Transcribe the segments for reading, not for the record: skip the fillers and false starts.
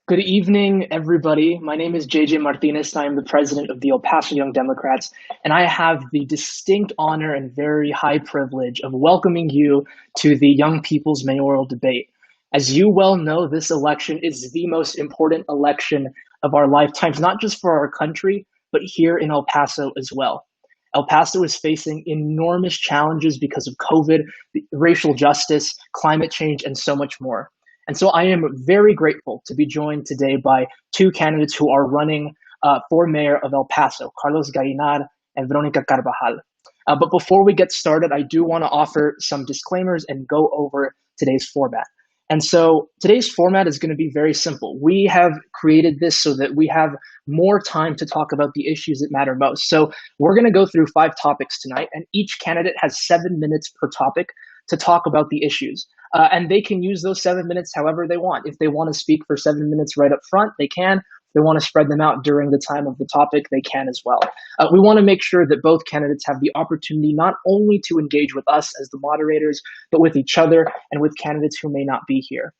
Good evening, everybody. My name is JJ Martinez. I am the president of the El Paso Young Democrats, and I have the distinct honor and very high privilege of welcoming you to the Young People's Mayoral debate. As you well know, this election is the most important election of our lifetimes, not just for our country, but here in El Paso as well. El Paso is facing enormous challenges because of COVID, racial justice, climate change, and so much more. And so I am very grateful to be joined today by two candidates who are running for mayor of El Paso, Carlos Gallinar and Veronica Carbajal. But before we get started, I do want to offer some disclaimers and go over today's format. And so today's format is going to be very simple. We have created this so that we have more time to talk about the issues that matter most. So we're going to go through 5 topics tonight, and each candidate has 7 minutes per topic to talk about the issues. And they can use those 7 minutes however they want. If they want to speak for 7 minutes right up front, they can. If they want to spread them out during the time of the topic, they can as well. We want to make sure that both candidates have the opportunity not only to engage with us as the moderators, but with each other and with candidates who may not be here.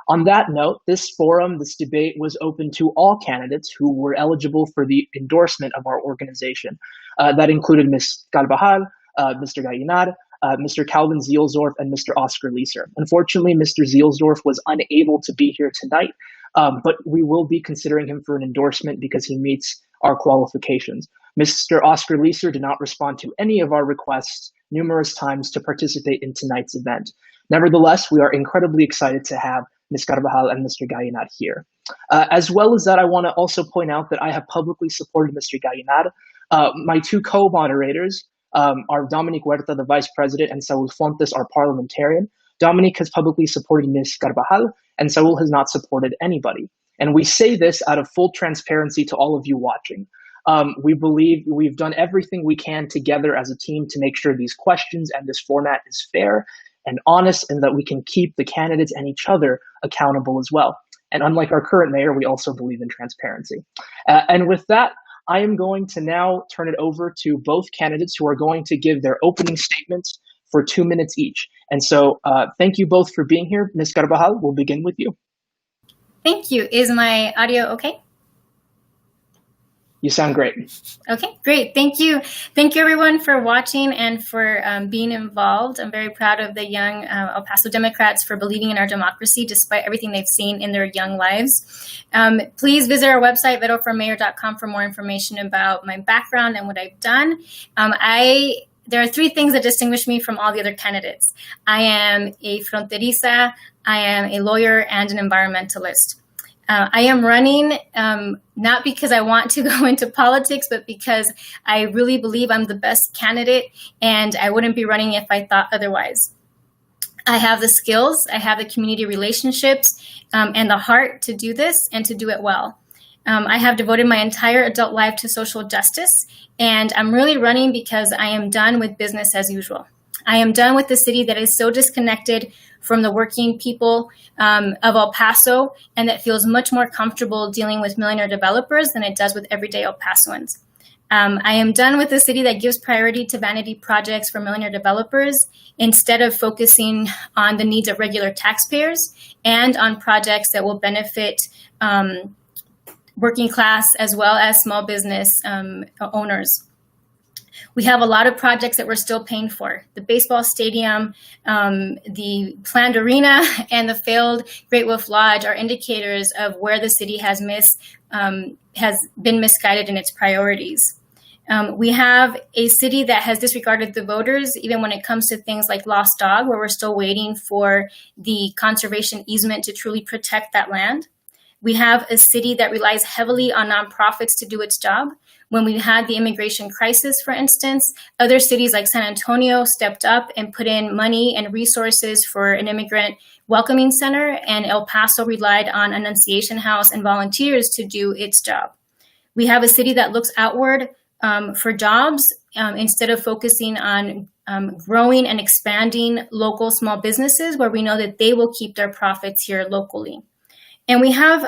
On that note, this forum, this debate was open to all candidates who were eligible for the endorsement of our organization. That included Ms. Carbajal, Mr. Gallinar, Mr. Calvin Zielsdorf, and Mr. Oscar Leeser. Unfortunately, Mr. Zielsdorf was unable to be here tonight, but we will be considering him for an endorsement because he meets our qualifications. Mr. Oscar Leeser did not respond to any of our requests numerous times to participate in tonight's event. Nevertheless, we are incredibly excited to have Ms. Carbajal and Mr. Gallinar here. As well as that, I want to also point out that I have publicly supported Mr. Gallinar. My two co-moderators, are Dominic Huerta, the vice president, and Saul Fontes, our parliamentarian. Dominic has publicly supported Ms. Carbajal, and Saul has not supported anybody. And we say this out of full transparency to all of you watching. We believe we've done everything we can together as a team to make sure these questions and this format is fair and honest, and that we can keep the candidates and each other accountable as well. And unlike our current mayor, we also believe in transparency. And with that, I am going to now turn it over to both candidates who are going to give their opening statements for 2 minutes each. And so thank you both for being here. Ms. Carbajal, we'll begin with you. Thank you. Is my audio okay? You sound great. Okay, great. Thank you. Thank you, everyone, for watching and for being involved. I'm very proud of the young El Paso Democrats for believing in our democracy despite everything they've seen in their young lives. Please visit our website, vetoformayor.com, for more information about my background and what I've done. There are 3 things that distinguish me from all the other candidates. I am a fronteriza, I am a lawyer, and an environmentalist. I am running not because I want to go into politics, but because I really believe I'm the best candidate, and I wouldn't be running if I thought otherwise. I have the skills, I have the community relationships, and the heart to do this and to do it well. I have devoted my entire adult life to social justice, and I'm really running because I am done with business as usual. I am done with the city that is so disconnected from the working people of El Paso, and that feels much more comfortable dealing with millionaire developers than it does with everyday El Pasoans. I am done with a city that gives priority to vanity projects for millionaire developers instead of focusing on the needs of regular taxpayers and on projects that will benefit working class as well as small business owners. We have a lot of projects that we're still paying for. The baseball stadium, the planned arena, and the failed Great Wolf Lodge are indicators of where the city has been misguided in its priorities. We have a city that has disregarded the voters, even when it comes to things like Lost Dog, where we're still waiting for the conservation easement to truly protect that land. We have a city that relies heavily on nonprofits to do its job. When we had the immigration crisis, for instance, other cities like San Antonio stepped up and put in money and resources for an immigrant welcoming center, and El Paso relied on Annunciation House and volunteers to do its job. We have a city that looks outward for jobs instead of focusing on growing and expanding local small businesses where we know that they will keep their profits here locally. And we have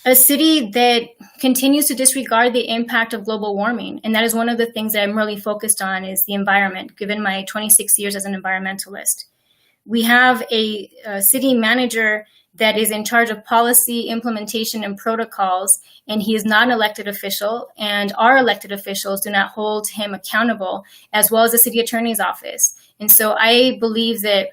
a city that continues to disregard the impact of global warming. And that is one of the things that I'm really focused on, is the environment, given my 26 years as an environmentalist. We have a city manager that is in charge of policy, implementation, and protocols, and he is not an elected official, and our elected officials do not hold him accountable, as well as the city attorney's office. And so I believe that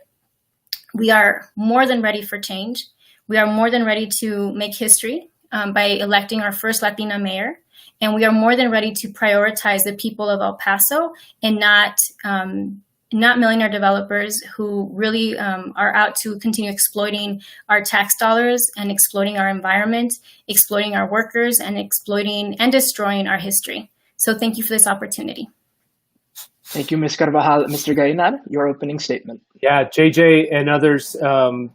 we are more than ready for change. We are more than ready to make history by electing our first Latina mayor. And we are more than ready to prioritize the people of El Paso and not millionaire developers who really are out to continue exploiting our tax dollars and exploiting our environment, exploiting our workers, and exploiting and destroying our history. So thank you for this opportunity. Thank you, Ms. Carbajal. Mr. Gallinar, your opening statement. Yeah, JJ and others,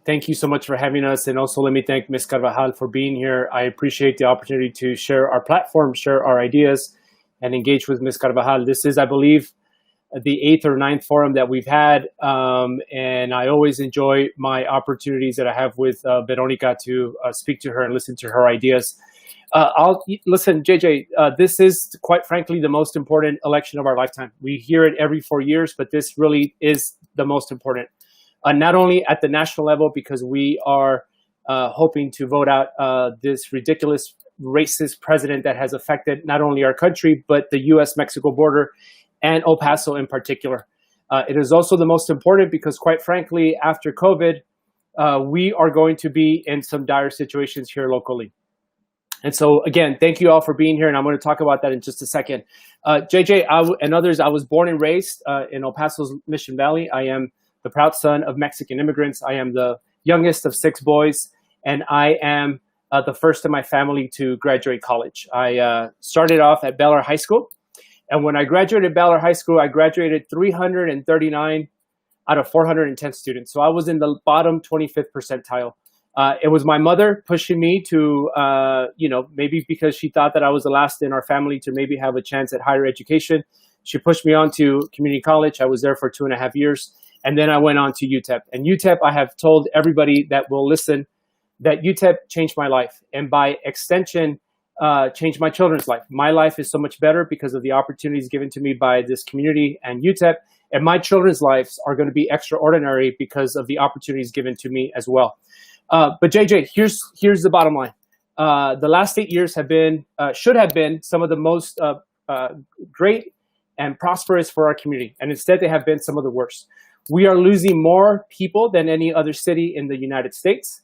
thank you so much for having us. And also let me thank Ms. Carbajal for being here. I appreciate the opportunity to share our platform, share our ideas, and engage with Ms. Carbajal. This is, I believe, the 8th or 9th forum that we've had. And I always enjoy my opportunities that I have with Veronica to speak to her and listen to her ideas. Listen, JJ, this is quite frankly the most important election of our lifetime. We hear it every 4 years, but this really is the most important. Not only at the national level, because we are hoping to vote out this ridiculous racist president that has affected not only our country, but the U.S.-Mexico border and El Paso in particular. It is also the most important because quite frankly, after COVID, we are going to be in some dire situations here locally. And so, again, thank you all for being here, and I'm going to talk about that in just a second. JJ and others, I was born and raised in El Paso's Mission Valley. I am the proud son of Mexican immigrants. I am the youngest of 6 boys, and I am the first in my family to graduate college. I started off at Baylor High School, and when I graduated Baylor High School, I graduated 339 out of 410 students. So I was in the bottom 25th percentile. It was my mother pushing me to, maybe because she thought that I was the last in our family to maybe have a chance at higher education. She pushed me on to community college. I was there for 2.5 years. And then I went on to UTEP. And UTEP, I have told everybody that will listen that UTEP changed my life. And by extension, changed my children's life. My life is so much better because of the opportunities given to me by this community and UTEP. And my children's lives are going to be extraordinary because of the opportunities given to me as well. But JJ, here's the bottom line. The last 8 years should have been some of the most great and prosperous for our community. And instead they have been some of the worst. We are losing more people than any other city in the United States.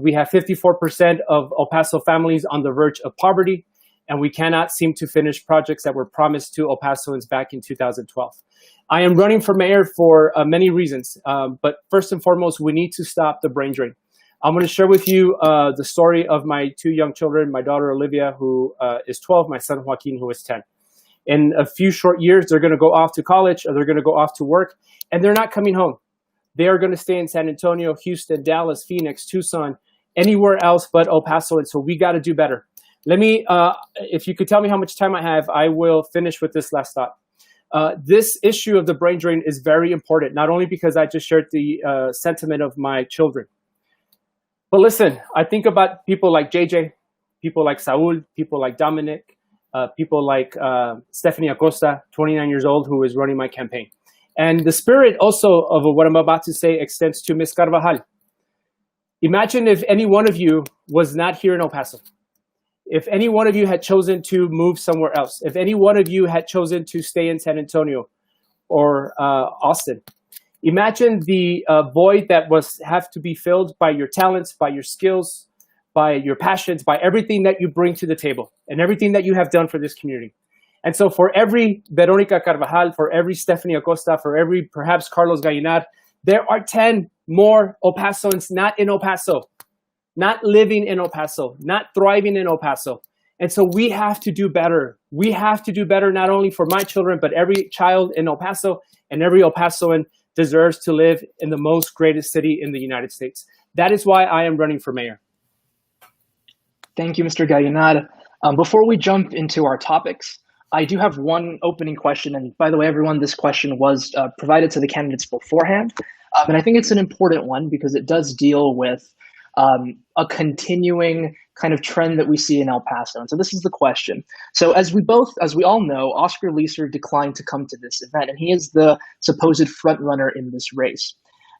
We have 54% of El Paso families on the verge of poverty, and we cannot seem to finish projects that were promised to El Pasoans back in 2012. I am running for mayor for many reasons, but first and foremost, we need to stop the brain drain. I'm going to share with you the story of my 2 young children, my daughter Olivia, who is 12, my son Joaquin, who is 10. In a few short years, they're going to go off to college or they're going to go off to work, and they're not coming home. They are going to stay in San Antonio, Houston, Dallas, Phoenix, Tucson, anywhere else but El Paso, and so we got to do better. Let me, if you could tell me how much time I have, I will finish with this last thought. This issue of the brain drain is very important, not only because I just shared the sentiment of my children. But listen, I think about people like JJ, people like Saul, people like Dominic, people like Stephanie Acosta, 29 years old, who is running my campaign. And the spirit also of what I'm about to say extends to Ms. Carbajal. Imagine if any one of you was not here in El Paso. If any one of you had chosen to move somewhere else, if any one of you had chosen to stay in San Antonio or Austin, imagine the void that have to be filled by your talents, by your skills, by your passions, by everything that you bring to the table and everything that you have done for this community. And so for every Veronica Carbajal, for every Stephanie Acosta, for every perhaps Carlos Gallinar, there are 10 more El Pasoans not in El Paso, not living in El Paso, not thriving in El Paso. And so we have to do better. We have to do better not only for my children, but every child in El Paso, and every El Pasoan deserves to live in the most greatest city in the United States. That is why I am running for mayor. Thank you, Mr. Gallinar. Before we jump into our topics, I do have one opening question. And by the way, everyone, this question was provided to the candidates beforehand. And I think it's an important one because it does deal with a continuing kind of trend that we see in El Paso. And so this is the question. So as we all know, Oscar Leeser declined to come to this event, and he is the supposed front runner in this race.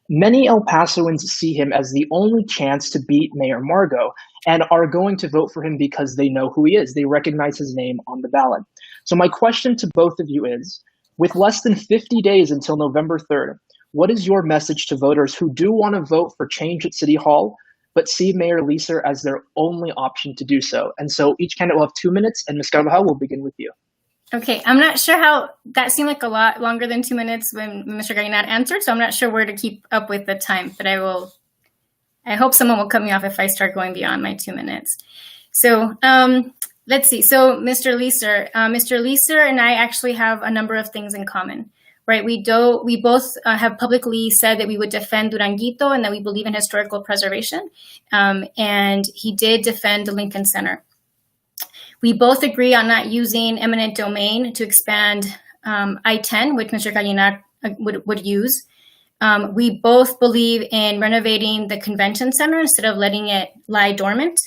Many El Pasoans see him as the only chance to beat Mayor Margot and are going to vote for him because they know who he is. They recognize his name on the ballot. So my question to both of you is, with less than 50 days until November 3rd, what is your message to voters who do want to vote for change at City Hall, but see Mayor Leeser as their only option to do so? And so each candidate will have 2 minutes, and Ms. Carbajal, will begin with you. Okay, I'm not sure how that seemed like a lot longer than 2 minutes when Mr. Gallinar answered, so I'm not sure where to keep up with the time, but I hope someone will cut me off if I start going beyond my 2 minutes. So let's see. So Mr. Leeser and I actually have a number of things in common, right? We both have publicly said that we would defend Duranguito and that we believe in historical preservation. And he did defend the Lincoln Center. We both agree on not using eminent domain to expand I-10, which Mr. Gallinar would use. We both believe in renovating the convention center instead of letting it lie dormant.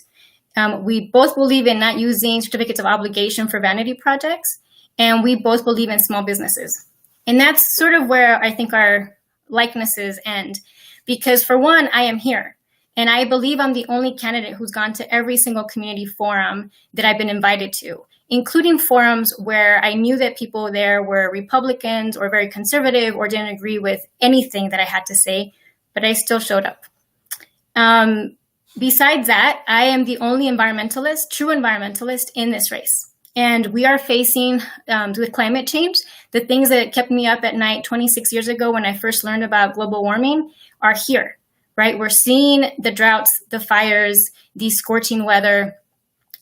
We both believe in not using certificates of obligation for vanity projects, and we both believe in small businesses. And that's sort of where I think our likenesses end, because for one, I am here. And I believe I'm the only candidate who's gone to every single community forum that I've been invited to, including forums where I knew that people there were Republicans or very conservative or didn't agree with anything that I had to say, but I still showed up. Besides that, I am the only true environmentalist in this race. And we are facing, with climate change, the things that kept me up at night 26 years ago when I first learned about global warming are here. Right? We're seeing the droughts, the fires, the scorching weather.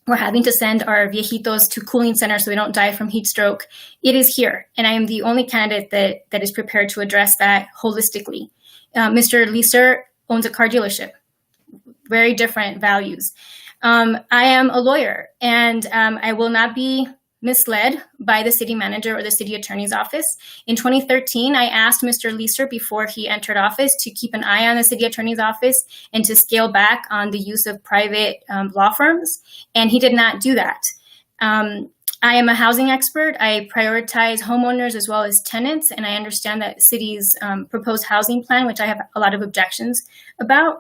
We're having to send our viejitos to cooling centers so they don't die from heat stroke. It is here. And I am the only candidate that is prepared to address that holistically. Mr. Leeser owns a car dealership. Very different values. I am a lawyer, and I will not be misled by the city manager or the city attorney's office. In 2013, I asked Mr. Leeser before he entered office to keep an eye on the city attorney's office and to scale back on the use of private law firms, and he did not do that. I am a housing expert. I prioritize homeowners as well as tenants, and I understand that city's proposed housing plan, which I have a lot of objections about.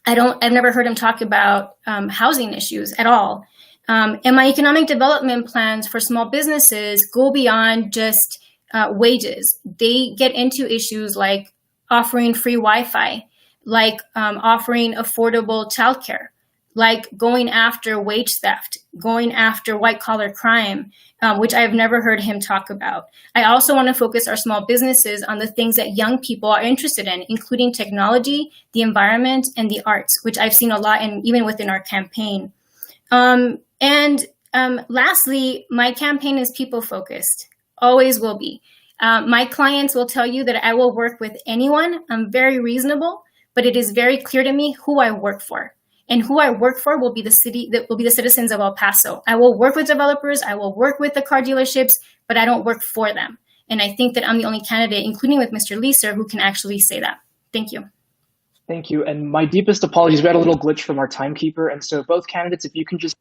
I've never heard him talk about housing issues at all. And my economic development plans for small businesses go beyond just wages. They get into issues like offering free Wi-Fi, like offering affordable childcare, like going after wage theft, going after white-collar crime, which I've never heard him talk about. I also want to focus our small businesses on the things that young people are interested in, including technology, the environment, and the arts, which I've seen a lot in, even within our campaign. Lastly, my campaign is people-focused, always will be. My clients will tell you that I will work with anyone. I'm very reasonable, but it is very clear to me who I work for. And who I work for will be the citizens of El Paso. I will work with developers, I will work with the car dealerships, but I don't work for them. And I think that I'm the only candidate, including with Mr. Leeser, who can actually say that. Thank you. Thank you. And my deepest apologies. We had a little glitch from our timekeeper. And so both candidates, if you can just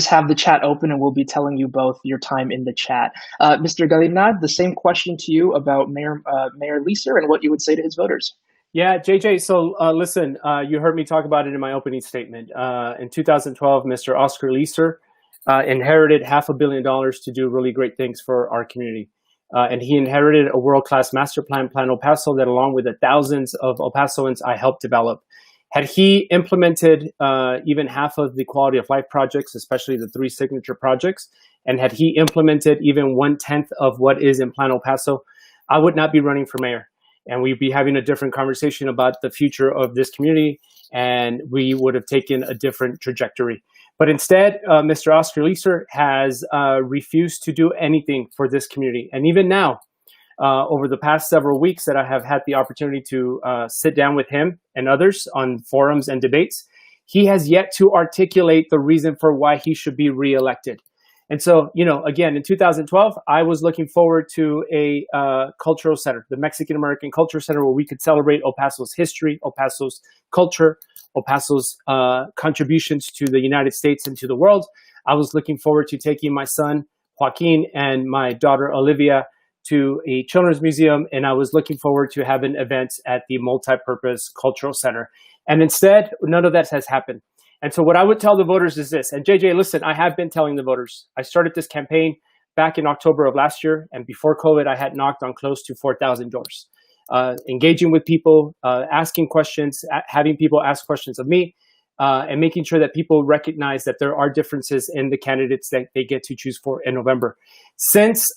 have the chat open and we'll be telling you both your time in the chat. Mr. Gallinar, the same question to you about Mayor Leeser and what you would say to his voters. Yeah, JJ, so listen, you heard me talk about it in my opening statement. In 2012, Mr. Oscar Leeser inherited $500 million to do really great things for our community. And he inherited a world-class master plan, Plan El Paso, that along with the thousands of El Pasoans I helped develop. Had he implemented even half of the quality of life projects, especially the 3 signature projects, and had he implemented even 1/10 of what is in Plan El Paso, I would not be running for mayor. And we'd be having a different conversation about the future of this community, and we would have taken a different trajectory. But instead, Mr. Oscar Leeser has refused to do anything for this community. And even now, over the past several weeks that I have had the opportunity to sit down with him and others on forums and debates, he has yet to articulate the reason for why he should be reelected. And so, again, in 2012, I was looking forward to a cultural center, the Mexican-American Culture Center, where we could celebrate El Paso's history, El Paso's culture, El Paso's contributions to the United States and to the world. I was looking forward to taking my son, Joaquin, and my daughter, Olivia, to a children's museum, and I was looking forward to having events at the multi-purpose cultural center. And instead, none of that has happened. And so what I would tell the voters is this, and JJ, listen, I have been telling the voters, I started this campaign back in October of last year, and before COVID, I had knocked on close to 4,000 doors, engaging with people, asking questions, having people ask questions of me, and making sure that people recognize that there are differences in the candidates that they get to choose for in November. Since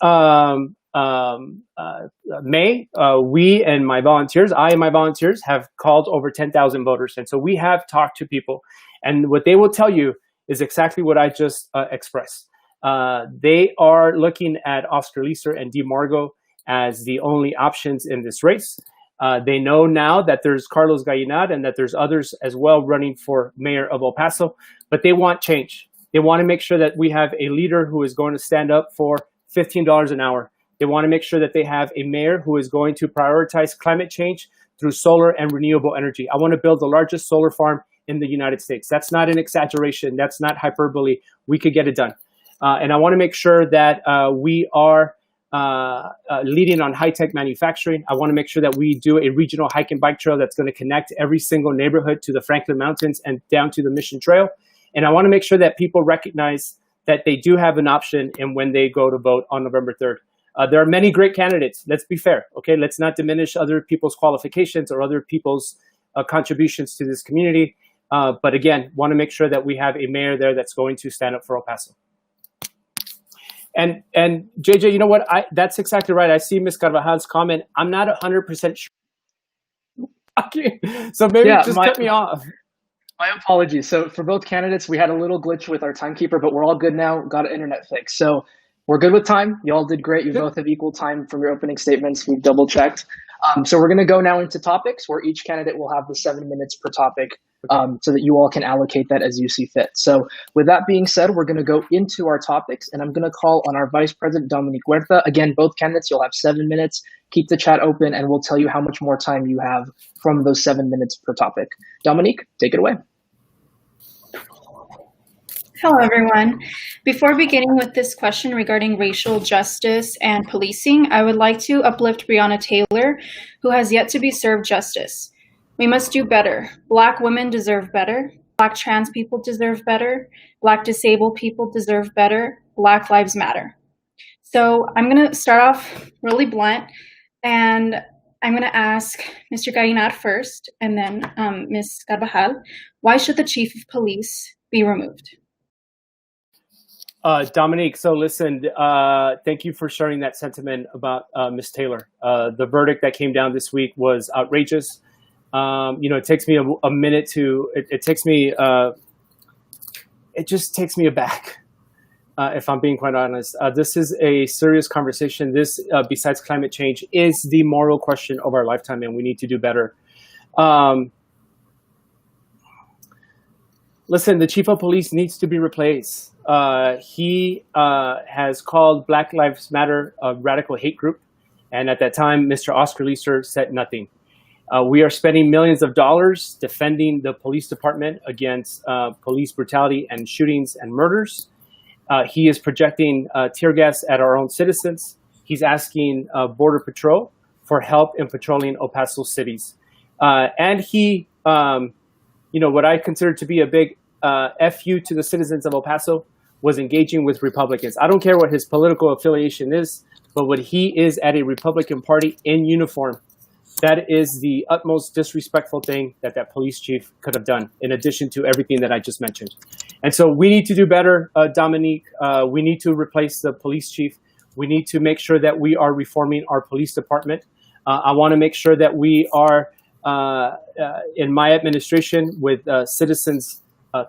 May, we and my volunteers, I and my volunteers have called over 10,000 voters. And so we have talked to people, and what they will tell you is exactly what I just expressed. They are looking at Oscar Leeser and DeMargo as the only options in this race. They know now that there's Carlos Gallinar and that there's others as well running for mayor of El Paso, but they want change. They want to make sure that we have a leader who is going to stand up for $15 an hour. They want to make sure that they have a mayor who is going to prioritize climate change through solar and renewable energy. I want to build the largest solar farm in the United States. That's not an exaggeration. That's not hyperbole. We could get it done. And I want to make sure that we are leading on high-tech manufacturing. I want to make sure that we do a regional hike and bike trail that's going to connect every single neighborhood to the Franklin Mountains and down to the Mission Trail. And I want to make sure that people recognize that they do have an option and when they go to vote on November 3rd. There are many great candidates. Let's be fair, okay? Let's not diminish other people's qualifications or other people's contributions to this community. But again, want to make sure that we have a mayor there that's going to stand up for El Paso. And JJ, you know what? That's exactly right. I see Ms. Carvajal's comment. I'm not 100% sure. Okay. So maybe just cut me off. My apologies. So for both candidates, we had a little glitch with our timekeeper, but we're all good now. Got an internet fix. So we're good with time. You all did great. You both have equal time from your opening statements. We've double checked. So we're going to go now into topics where each candidate will have the 7 minutes per topic so that you all can allocate that as you see fit. So with that being said, we're going to go into our topics, and I'm going to call on our Vice President, Dominique Huerta. Again, both candidates, you'll have 7 minutes. Keep the chat open, and we'll tell you how much more time you have from those 7 minutes per topic. Dominique, take it away. Hello, everyone. Before beginning with this question regarding racial justice and policing, I would like to uplift Breonna Taylor, who has yet to be served justice. We must do better. Black women deserve better. Black trans people deserve better. Black disabled people deserve better. Black lives matter. So I'm going to start off really blunt, and I'm going to ask Mr. Gallinar first, and then Ms. Carbajal, why should the chief of police be removed? Dominique, so listen, thank you for sharing that sentiment about Ms. Taylor. The verdict that came down this week was outrageous. It takes me a minute to, it just takes me aback, if I'm being quite honest. This is a serious conversation. This, besides climate change, is the moral question of our lifetime, and we need to do better. Listen, the chief of police needs to be replaced. He has called Black Lives Matter a radical hate group. And at that time, Mr. Oscar Leeser said nothing. We are spending millions of dollars defending the police department against police brutality and shootings and murders. He is projecting tear gas at our own citizens. He's asking Border Patrol for help in patrolling El Paso cities. And he, what I consider to be a big FU to the citizens of El Paso, was engaging with Republicans. I don't care what his political affiliation is, but what he is at a Republican Party in uniform, that is the utmost disrespectful thing that police chief could have done, in addition to everything that I just mentioned. And so we need to do better, Dominique. We need to replace the police chief. We need to make sure that we are reforming our police department. I want to make sure that we are, in my administration, with Citizens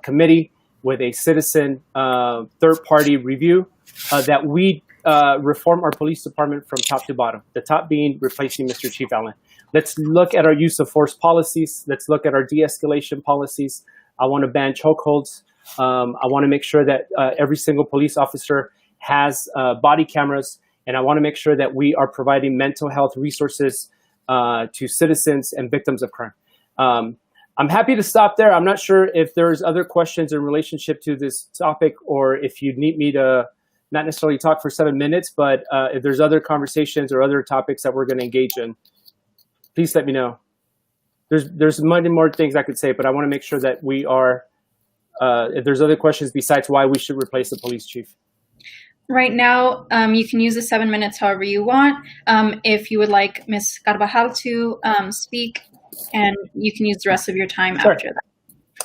Committee, with a citizen third-party review, that we reform our police department from top to bottom, the top being replacing Mr. Chief Allen. Let's look at our use of force policies. Let's look at our de-escalation policies. I want to ban chokeholds. I want to make sure that every single police officer has body cameras, and I want to make sure that we are providing mental health resources to citizens and victims of crime. I'm happy to stop there. I'm not sure if there's other questions in relationship to this topic, or if you need me to not necessarily talk for 7 minutes, but if there's other conversations or other topics that we're going to engage in, please let me know. There's many more things I could say, but I want to make sure that we are, if there's other questions besides why we should replace the police chief. Right now, you can use the 7 minutes however you want. If you would like Ms. Carbajal to speak, and you can use the rest of your time after that.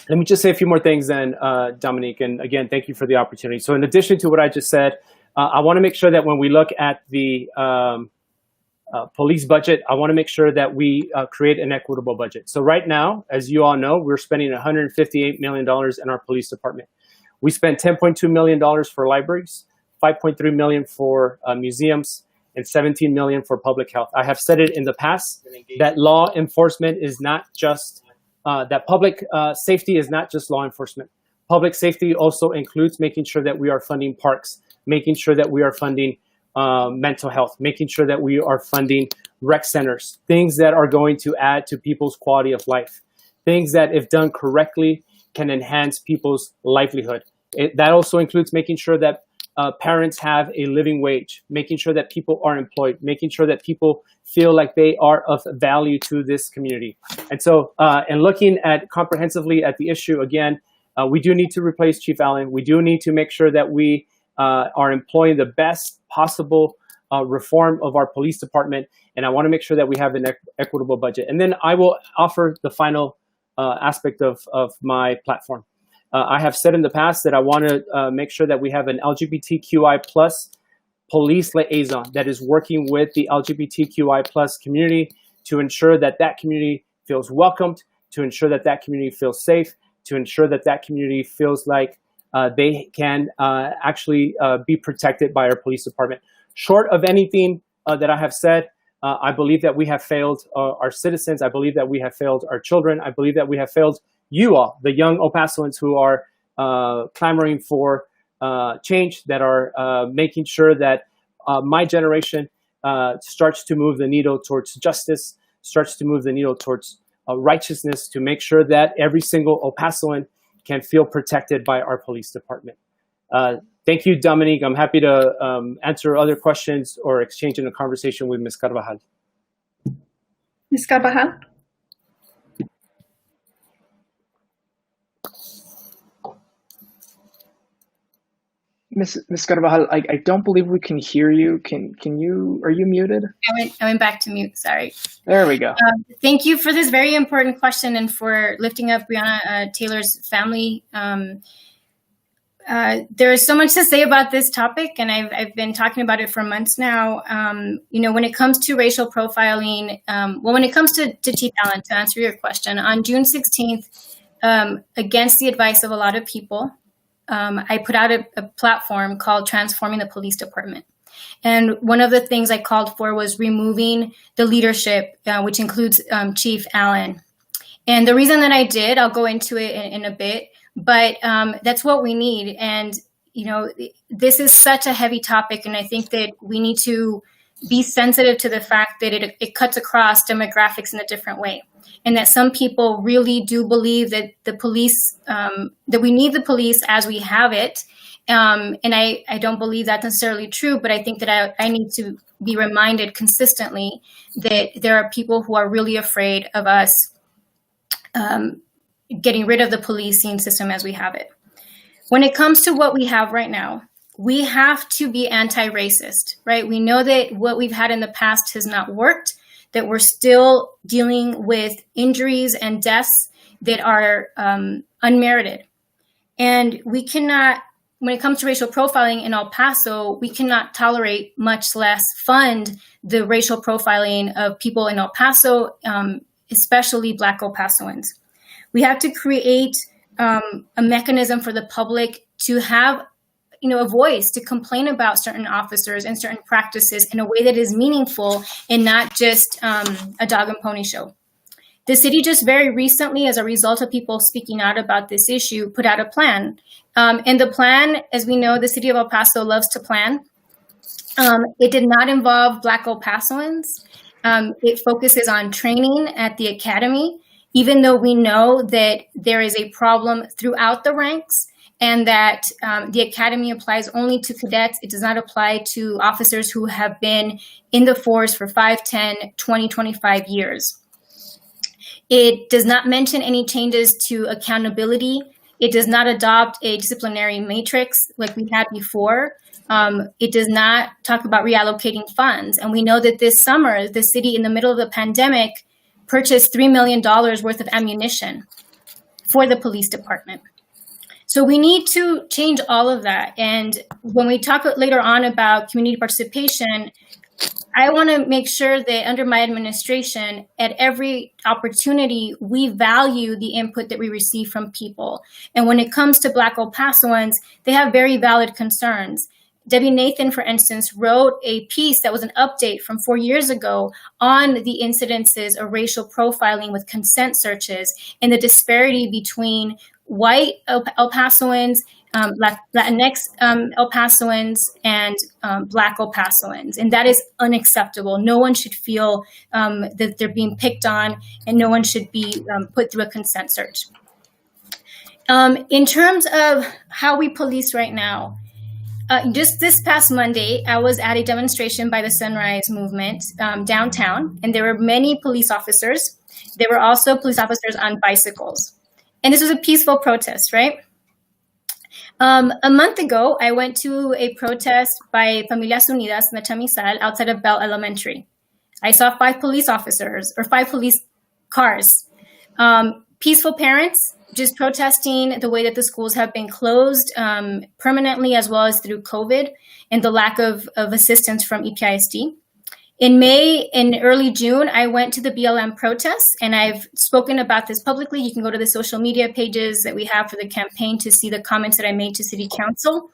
Let me just say a few more things then, Dominique, and again, thank you for the opportunity. So in addition to what I just said, I want to make sure that when we look at the police budget, I want to make sure that we create an equitable budget. So right now, as you all know, we're spending $158 million in our police department. We spent $10.2 million for libraries, $5.3 million for museums, and $17 million for public health. I have said it in the past that law enforcement is not just, that public safety is not just law enforcement. Public safety also includes making sure that we are funding parks, making sure that we are funding mental health, making sure that we are funding rec centers, things that are going to add to people's quality of life, things that if done correctly can enhance people's livelihood. That also includes making sure that parents have a living wage, making sure that people are employed, making sure that people feel like they are of value to this community. And so, and looking at comprehensively at the issue, again, we do need to replace Chief Allen. We do need to make sure that we are employing the best possible reform of our police department. And I want to make sure that we have an equitable budget. And then I will offer the final aspect of my platform. I have said in the past that I want to make sure that we have an LGBTQI plus police liaison that is working with the LGBTQI plus community to ensure that that community feels welcomed, to ensure that that community feels safe, to ensure that that community feels like they can actually be protected by our police department. Short of anything that I have said, I believe that we have failed our citizens. I believe that we have failed our children. I believe that we have failed you all, the young El Pasoans who are clamoring for change, that are making sure that my generation starts to move the needle towards justice, starts to move the needle towards righteousness, to make sure that every single El Pasoan can feel protected by our police department. Thank you, Dominique. I'm happy to answer other questions or exchange in a conversation with Ms. Carbajal. Ms. Carbajal? Ms. Carbajal, I don't believe we can hear you. Can you? Are you muted? I went back to mute. Sorry. There we go. Thank you for this very important question and for lifting up Breonna Taylor's family. There is so much to say about this topic, and I've been talking about it for months now. When it comes to racial profiling, when it comes to Chief Allen, to answer your question, on June 16th, against the advice of a lot of people, I put out a platform called Transforming the Police Department. And one of the things I called for was removing the leadership, which includes Chief Allen. And the reason that I did, I'll go into it in a bit, but that's what we need. And, this is such a heavy topic. And I think that we need to be sensitive to the fact that it cuts across demographics in a different way. And that some people really do believe that the police, that we need the police as we have it. And I don't believe that's necessarily true, but I think that I need to be reminded consistently that there are people who are really afraid of us getting rid of the policing system as we have it. When it comes to what we have right now, we have to be anti-racist, right? We know that what we've had in the past has not worked, that we're still dealing with injuries and deaths that are unmerited. And we cannot, when it comes to racial profiling in El Paso, we cannot tolerate, much less fund, the racial profiling of people in El Paso, especially Black El Pasoans. We have to create a mechanism for the public to have a voice to complain about certain officers and certain practices in a way that is meaningful and not just a dog and pony show. The city just very recently, as a result of people speaking out about this issue, put out a plan. And the plan, as we know, the city of El Paso loves to plan. It did not involve Black El Pasoans. It focuses on training at the academy, even though we know that there is a problem throughout the ranks. and that the academy applies only to cadets. It does not apply to officers who have been in the force for 5, 10, 20, 25 years. It does not mention any changes to accountability. It does not adopt a disciplinary matrix like we had before. It does not talk about reallocating funds. And we know that this summer, the city, in the middle of the pandemic, purchased $3 million worth of ammunition for the police department. So we need to change all of that. And when we talk later on about community participation, I want to make sure that under my administration, at every opportunity, we value the input that we receive from people. And when it comes to Black El Pasoans, they have very valid concerns. Debbie Nathan, for instance, wrote a piece that was an update from 4 years ago on the incidences of racial profiling with consent searches and the disparity between white El Pasoans, Latinx El Pasoans, and Black El Pasoans. And that is unacceptable. No one should feel that they're being picked on, and no one should be put through a consent search. In terms of how we police right now, just this past Monday, I was at a demonstration by the Sunrise Movement downtown, and there were many police officers. There were also police officers on bicycles. And this was a peaceful protest, right? A month ago, I went to a protest by Familias Unidas in the Chamizal outside of Bell Elementary. I saw 5 police officers, or 5 police cars. Peaceful parents just protesting the way that the schools have been closed permanently, as well as through COVID, and the lack of assistance from EPISD. In May and early June, I went to the BLM protests, and I've spoken about this publicly. You can go to the social media pages that we have for the campaign to see the comments that I made to City Council.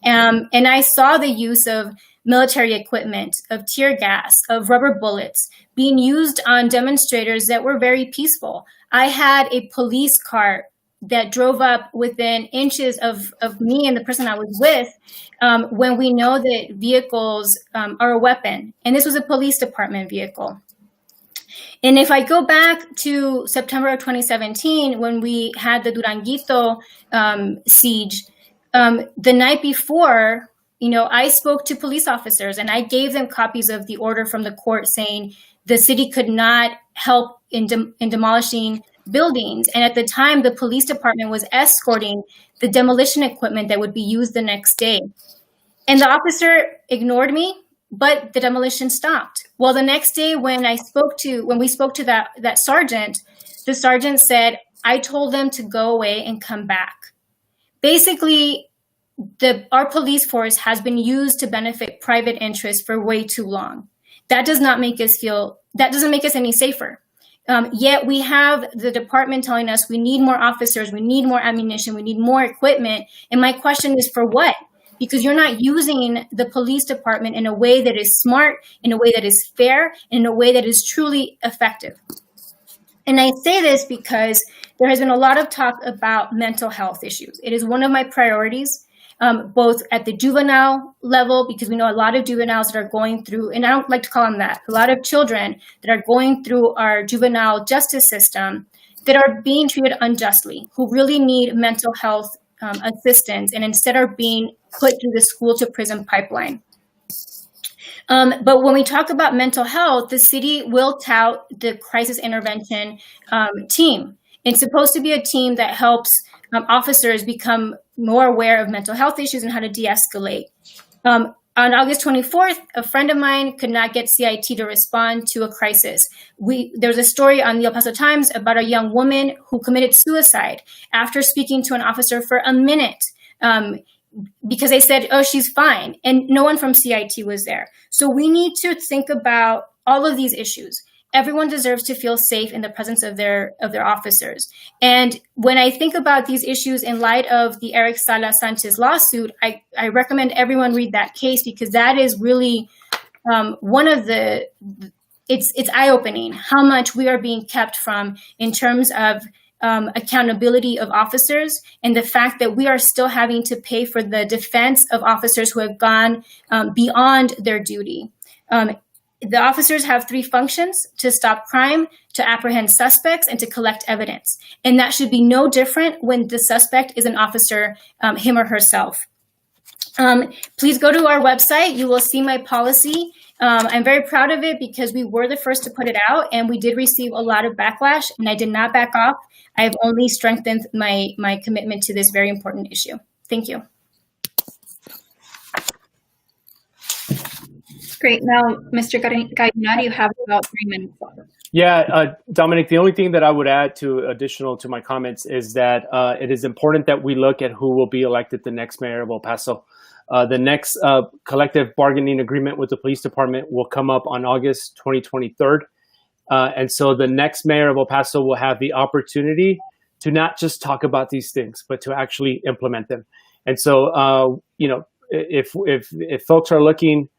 And I saw the use of military equipment, of tear gas, of rubber bullets being used on demonstrators that were very peaceful. I had a police car that drove up within inches of me and the person I was with, when we know that vehicles are a weapon. And this was a police department vehicle. And if I go back to September of 2017, when we had the Duranguito siege, the night before, I spoke to police officers and I gave them copies of the order from the court saying the city could not help in demolishing buildings. And at the time, the police department was escorting the demolition equipment that would be used the next day. And the officer ignored me, but the demolition stopped. Well, the next day when we spoke to that sergeant, the sergeant said, I told them to go away and come back. Basically, our police force has been used to benefit private interests for way too long. That doesn't make us any safer. Yet we have the department telling us we need more officers, we need more ammunition, we need more equipment. And my question is, for what? Because you're not using the police department in a way that is smart, in a way that is fair, in a way that is truly effective. And I say this because there has been a lot of talk about mental health issues. It is one of my priorities. Both at the juvenile level, because we know a lot of juveniles that are going through, and I don't like to call them that, a lot of children that are going through our juvenile justice system that are being treated unjustly, who really need mental health assistance, and instead are being put through the school to prison pipeline. But when we talk about mental health, the city will tout the crisis intervention team. It's supposed to be a team that helps officers become more aware of mental health issues and how to de-escalate. On August 24th, a friend of mine could not get CIT to respond to a crisis. There was a story on the El Paso Times about a young woman who committed suicide after speaking to an officer for a minute because they said, oh, she's fine. And no one from CIT was there. So we need to think about all of these issues. Everyone deserves to feel safe in the presence of their officers. And when I think about these issues in light of the Eric Sala Sanchez lawsuit, I recommend everyone read that case, because that is really one of it's eye-opening how much we are being kept from in terms of accountability of officers, and the fact that we are still having to pay for the defense of officers who have gone beyond their duty. the officers have three functions: to stop crime, to apprehend suspects, and to collect evidence. And that should be no different when the suspect is an officer, him or herself. Please go to our website. You will see my policy. I'm very proud of it because we were the first to put it out, and we did receive a lot of backlash, and I did not back off. I have only strengthened my commitment to this very important issue. Thank you. Great. Now, Mr. Gallinar, you have about 3 minutes left. Yeah, Dominic, the only thing that I would add additional to my comments is that it is important that we look at who will be elected the next mayor of El Paso. The next collective bargaining agreement with the police department will come up on August 2023. And so the next mayor of El Paso will have the opportunity to not just talk about these things, but to actually implement them. And so, if folks are looking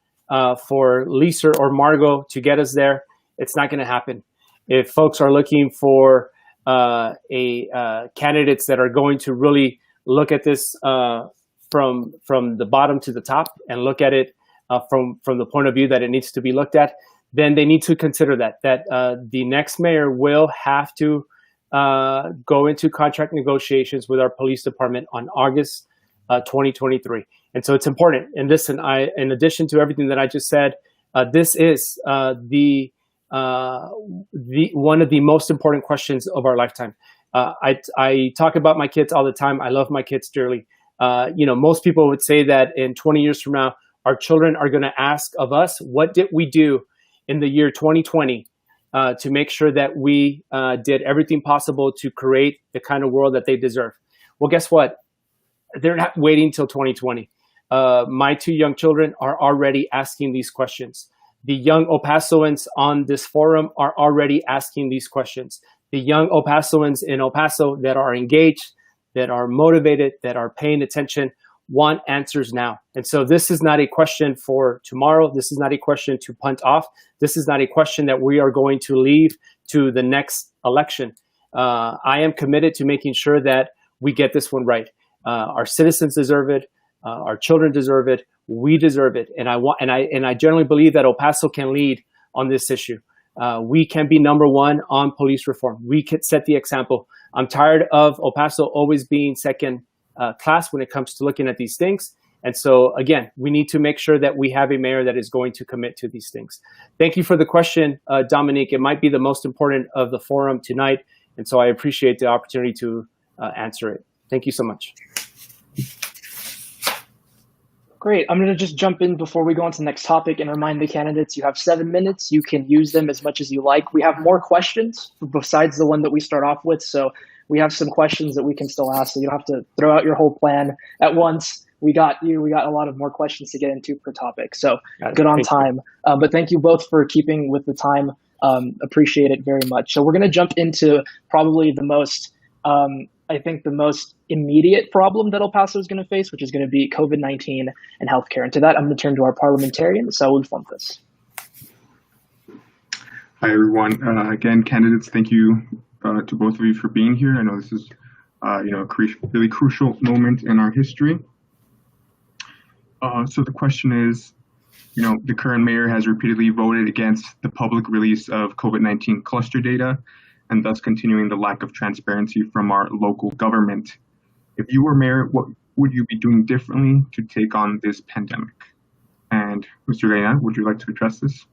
for Lisa or Margot to get us there, it's not going to happen. If folks are looking for candidates that are going to really look at this from the bottom to the top and look at it from the point of view that it needs to be looked at, then they need to consider that the next mayor will have to go into contract negotiations with our police department on August 2023. And so it's important. And listen, in addition to everything that I just said, this is the one of the most important questions of our lifetime. I talk about my kids all the time. I love my kids dearly. Most people would say that in 20 years from now, our children are going to ask of us, what did we do in the year 2020 to make sure that we did everything possible to create the kind of world that they deserve? Well, guess what? They're not waiting till 2020. My two young children are already asking these questions. The young El Pasoans on this forum are already asking these questions. The young El Pasoans in El Paso that are engaged, that are motivated, that are paying attention, want answers now. And so this is not a question for tomorrow. This is not a question to punt off. This is not a question that we are going to leave to the next election. I am committed to making sure that we get this one right. Our citizens deserve it. Our children deserve it. We deserve it. And I generally believe that El Paso can lead on this issue. We can be number one on police reform. We can set the example. I'm tired of El Paso always being second class when it comes to looking at these things. And so, again, we need to make sure that we have a mayor that is going to commit to these things. Thank you for the question, Dominique. It might be the most important of the forum tonight. And so I appreciate the opportunity to answer it. Thank you so much. Great. I'm going to just jump in before we go on to the next topic and remind the candidates you have 7 minutes. You can use them as much as you like. We have more questions besides the one that we start off with. So we have some questions that we can still ask. So you don't have to throw out your whole plan at once. We got you. We got a lot of more questions to get into per topic. So good on time. But thank you both for keeping with the time. Appreciate it very much. So we're going to jump into probably the most the most immediate problem that El Paso is going to face, which is going to be COVID-19 and healthcare. And to that, I'm going to turn to our parliamentarian, Saul. Hi, everyone. Again, candidates, thank you to both of you for being here. I know this is a really crucial moment in our history. So the question is, the current mayor has repeatedly voted against the public release of COVID-19 cluster data, and thus continuing the lack of transparency from our local government. If you were mayor, what would you be doing differently to take on this pandemic? And Mr. Gallinar, would you like to address this?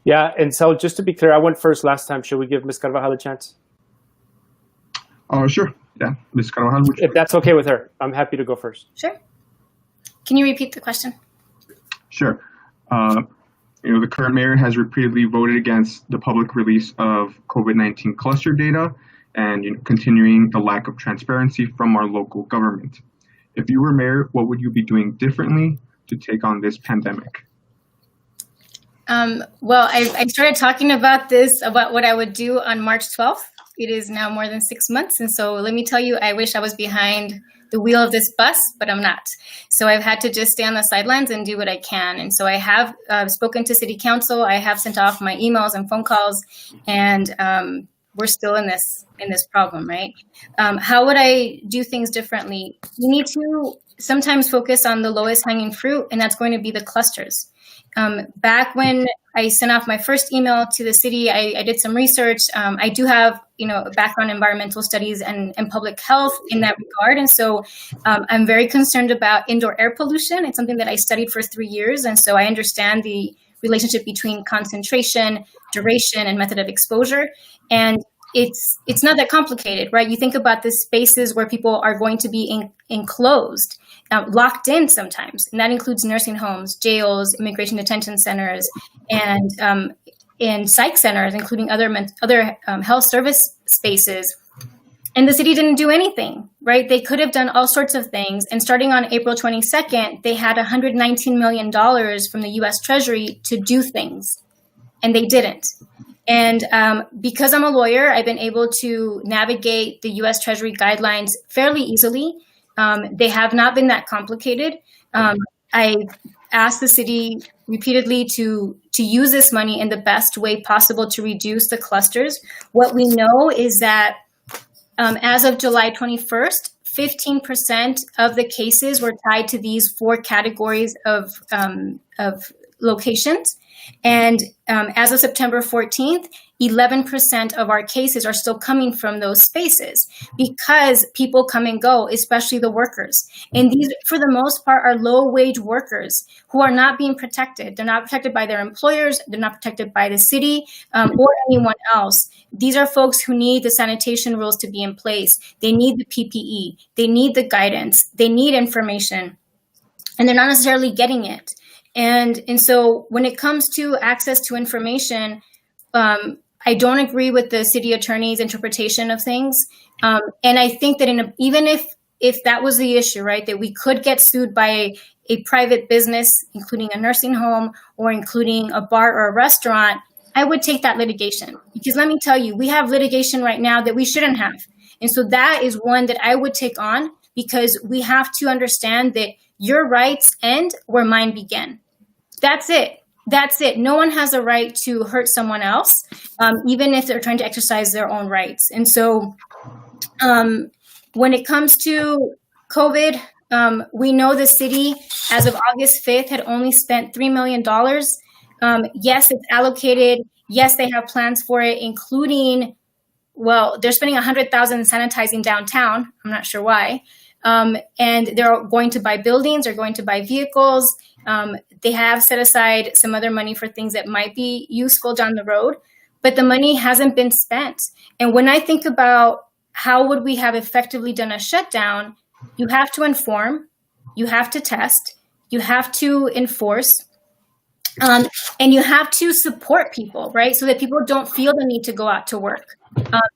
Yeah, and so just to be clear, I went first last time. Should we give Ms. Carbajal a chance? Sure. Yeah, Ms. Carbajal, if that's okay with her, I'm happy to go first. Sure. Can you repeat the question? Sure. The current mayor has repeatedly voted against the public release of COVID-19 cluster data and continuing the lack of transparency from our local government. If you were mayor, what would you be doing differently to take on this pandemic? Well, I started talking about what I would do on March 12th. It is now more than 6 months. And so let me tell you, I wish I was behind the wheel of this bus, but I'm not. So I've had to just stay on the sidelines and do what I can. And so I have spoken to city council. I have sent off my emails and phone calls, and we're still in this problem, right? How would I do things differently? We need to sometimes focus on the lowest hanging fruit, and that's going to be the clusters. Back when I sent off my first email to the city. I did some research. I do have, a background in environmental studies and public health in that regard. And so I'm very concerned about indoor air pollution. It's something that I studied for 3 years. And so I understand the relationship between concentration, duration, and method of exposure. And it's not that complicated, right? You think about the spaces where people are going to be enclosed, locked in sometimes, and that includes nursing homes, jails, immigration detention centers, and psych centers, including other health service spaces. And the city didn't do anything, right? They could have done all sorts of things. And starting on April 22nd, they had $119 million from the US Treasury to do things, and they didn't. And because I'm a lawyer, I've been able to navigate the US Treasury guidelines fairly easily. They have not been that complicated. I asked the city repeatedly to use this money in the best way possible to reduce the clusters. What we know is that as of July 21st, 15% of the cases were tied to these 4 categories of locations. And as of September 14th, 11% of our cases are still coming from those spaces because people come and go, especially the workers. And these, for the most part, are low-wage workers who are not being protected. They're not protected by their employers. They're not protected by the city or anyone else. These are folks who need the sanitation rules to be in place. They need the PPE. They need the guidance. They need information. And they're not necessarily getting it. And so when it comes to access to information, I don't agree with the city attorney's interpretation of things. And I think that even if that was the issue, right, that we could get sued by a private business, including a nursing home or including a bar or a restaurant, I would take that litigation. Because let me tell you, we have litigation right now that we shouldn't have. And so that is one that I would take on because we have to understand that your rights end where mine begin. That's it. That's it. No one has a right to hurt someone else, even if they're trying to exercise their own rights. And so when it comes to COVID, we know the city, as of August 5th, had only spent $3 million. Yes, it's allocated. Yes, they have plans for it, including, well, they're spending $100,000 sanitizing downtown. I'm not sure why. And they're going to buy buildings. They're going to buy vehicles. They have set aside some other money for things that might be useful down the road, but the money hasn't been spent. And when I think about how would we have effectively done a shutdown, you have to inform, you have to test, you have to enforce, and you have to support people, right? So that people don't feel the need to go out to work.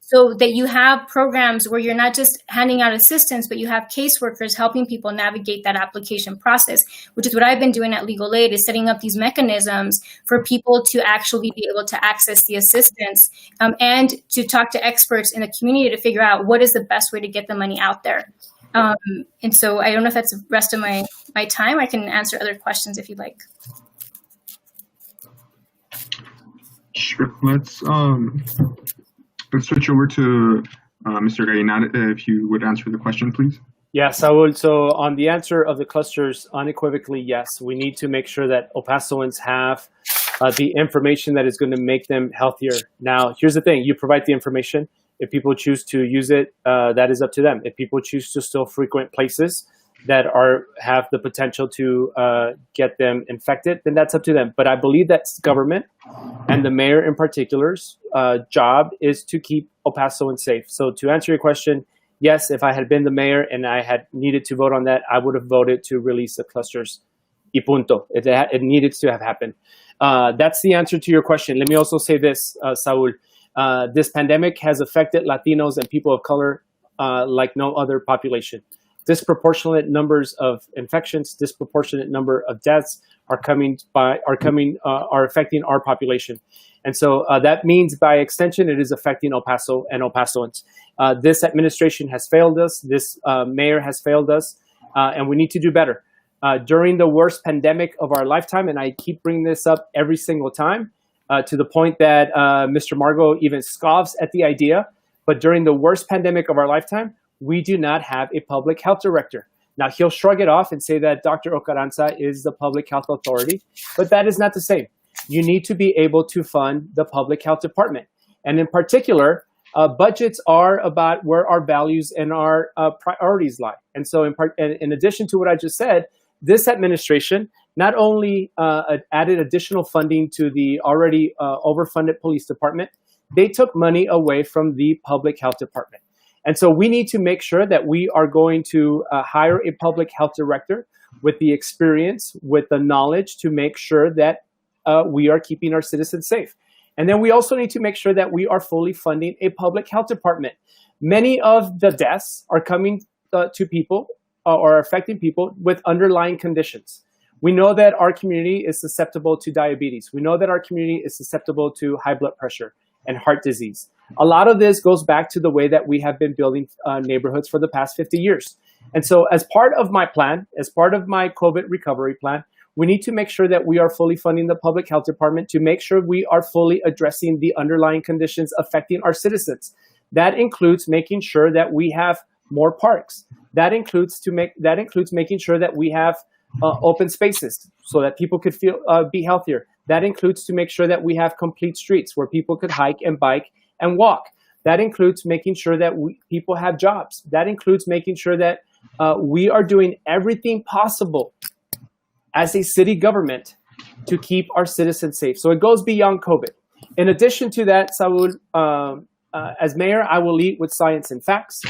So that you have programs where you're not just handing out assistance, but you have caseworkers helping people navigate that application process, which is what I've been doing at Legal Aid, is setting up these mechanisms for people to actually be able to access the assistance and to talk to experts in the community to figure out what is the best way to get the money out there. And so I don't know if that's the rest of my time. I can answer other questions if you'd like. Sure. Let's switch over to Mr. Gallinar, if you would answer the question, please. Yeah, Saul. So on the answer of the clusters, unequivocally, yes. We need to make sure that El Pasoans have the information that is going to make them healthier. Now, here's the thing. You provide the information. If people choose to use it, that is up to them. If people choose to still frequent places that have the potential to get them infected, then that's up to them. But I believe that's government and the mayor in particular's job is to keep El Pasoans safe. So to answer your question, yes, if I had been the mayor and I had needed to vote on that, I would have voted to release the clusters. Y punto. It needed to have happened. That's the answer to your question. Let me also say this, Saul. This pandemic has affected Latinos and people of color like no other population. Disproportionate numbers of infections, disproportionate number of deaths are affecting our population. And so that means by extension, it is affecting El Paso and El Pasoans. This administration has failed us. This mayor has failed us, and we need to do better. During the worst pandemic of our lifetime, and I keep bringing this up every single time, to the point that Mr. Margo even scoffs at the idea, but during the worst pandemic of our lifetime, we do not have a public health director. Now, he'll shrug it off and say that Dr. Ocaranza is the public health authority, but that is not the same. you need to be able to fund the public health department. And in particular, budgets are about where our values and our priorities lie. And so in addition to what I just said, this administration not only added additional funding to the already overfunded police department, they took money away from the public health department. And so we need to make sure that we are going to hire a public health director with the experience, with the knowledge to make sure that we are keeping our citizens safe. And then we also need to make sure that we are fully funding a public health department. Many of the deaths are coming to people or affecting people with underlying conditions. We know that our community is susceptible to diabetes. We know that our community is susceptible to high blood pressure and heart disease. A lot of this goes back to the way that we have been building neighborhoods for the past 50 years. And so as part of my plan, as part of my COVID recovery plan, we need to make sure that we are fully funding the public health department to make sure we are fully addressing the underlying conditions affecting our citizens. That includes making sure that we have more parks. That includes making sure that we have open spaces so that people could be healthier. That includes to make sure that we have complete streets where people could hike and bike and walk. That includes making sure that people have jobs. That includes making sure that we are doing everything possible as a city government to keep our citizens safe. So it goes beyond COVID. In addition to that, Saul, as mayor, I will lead with science and facts.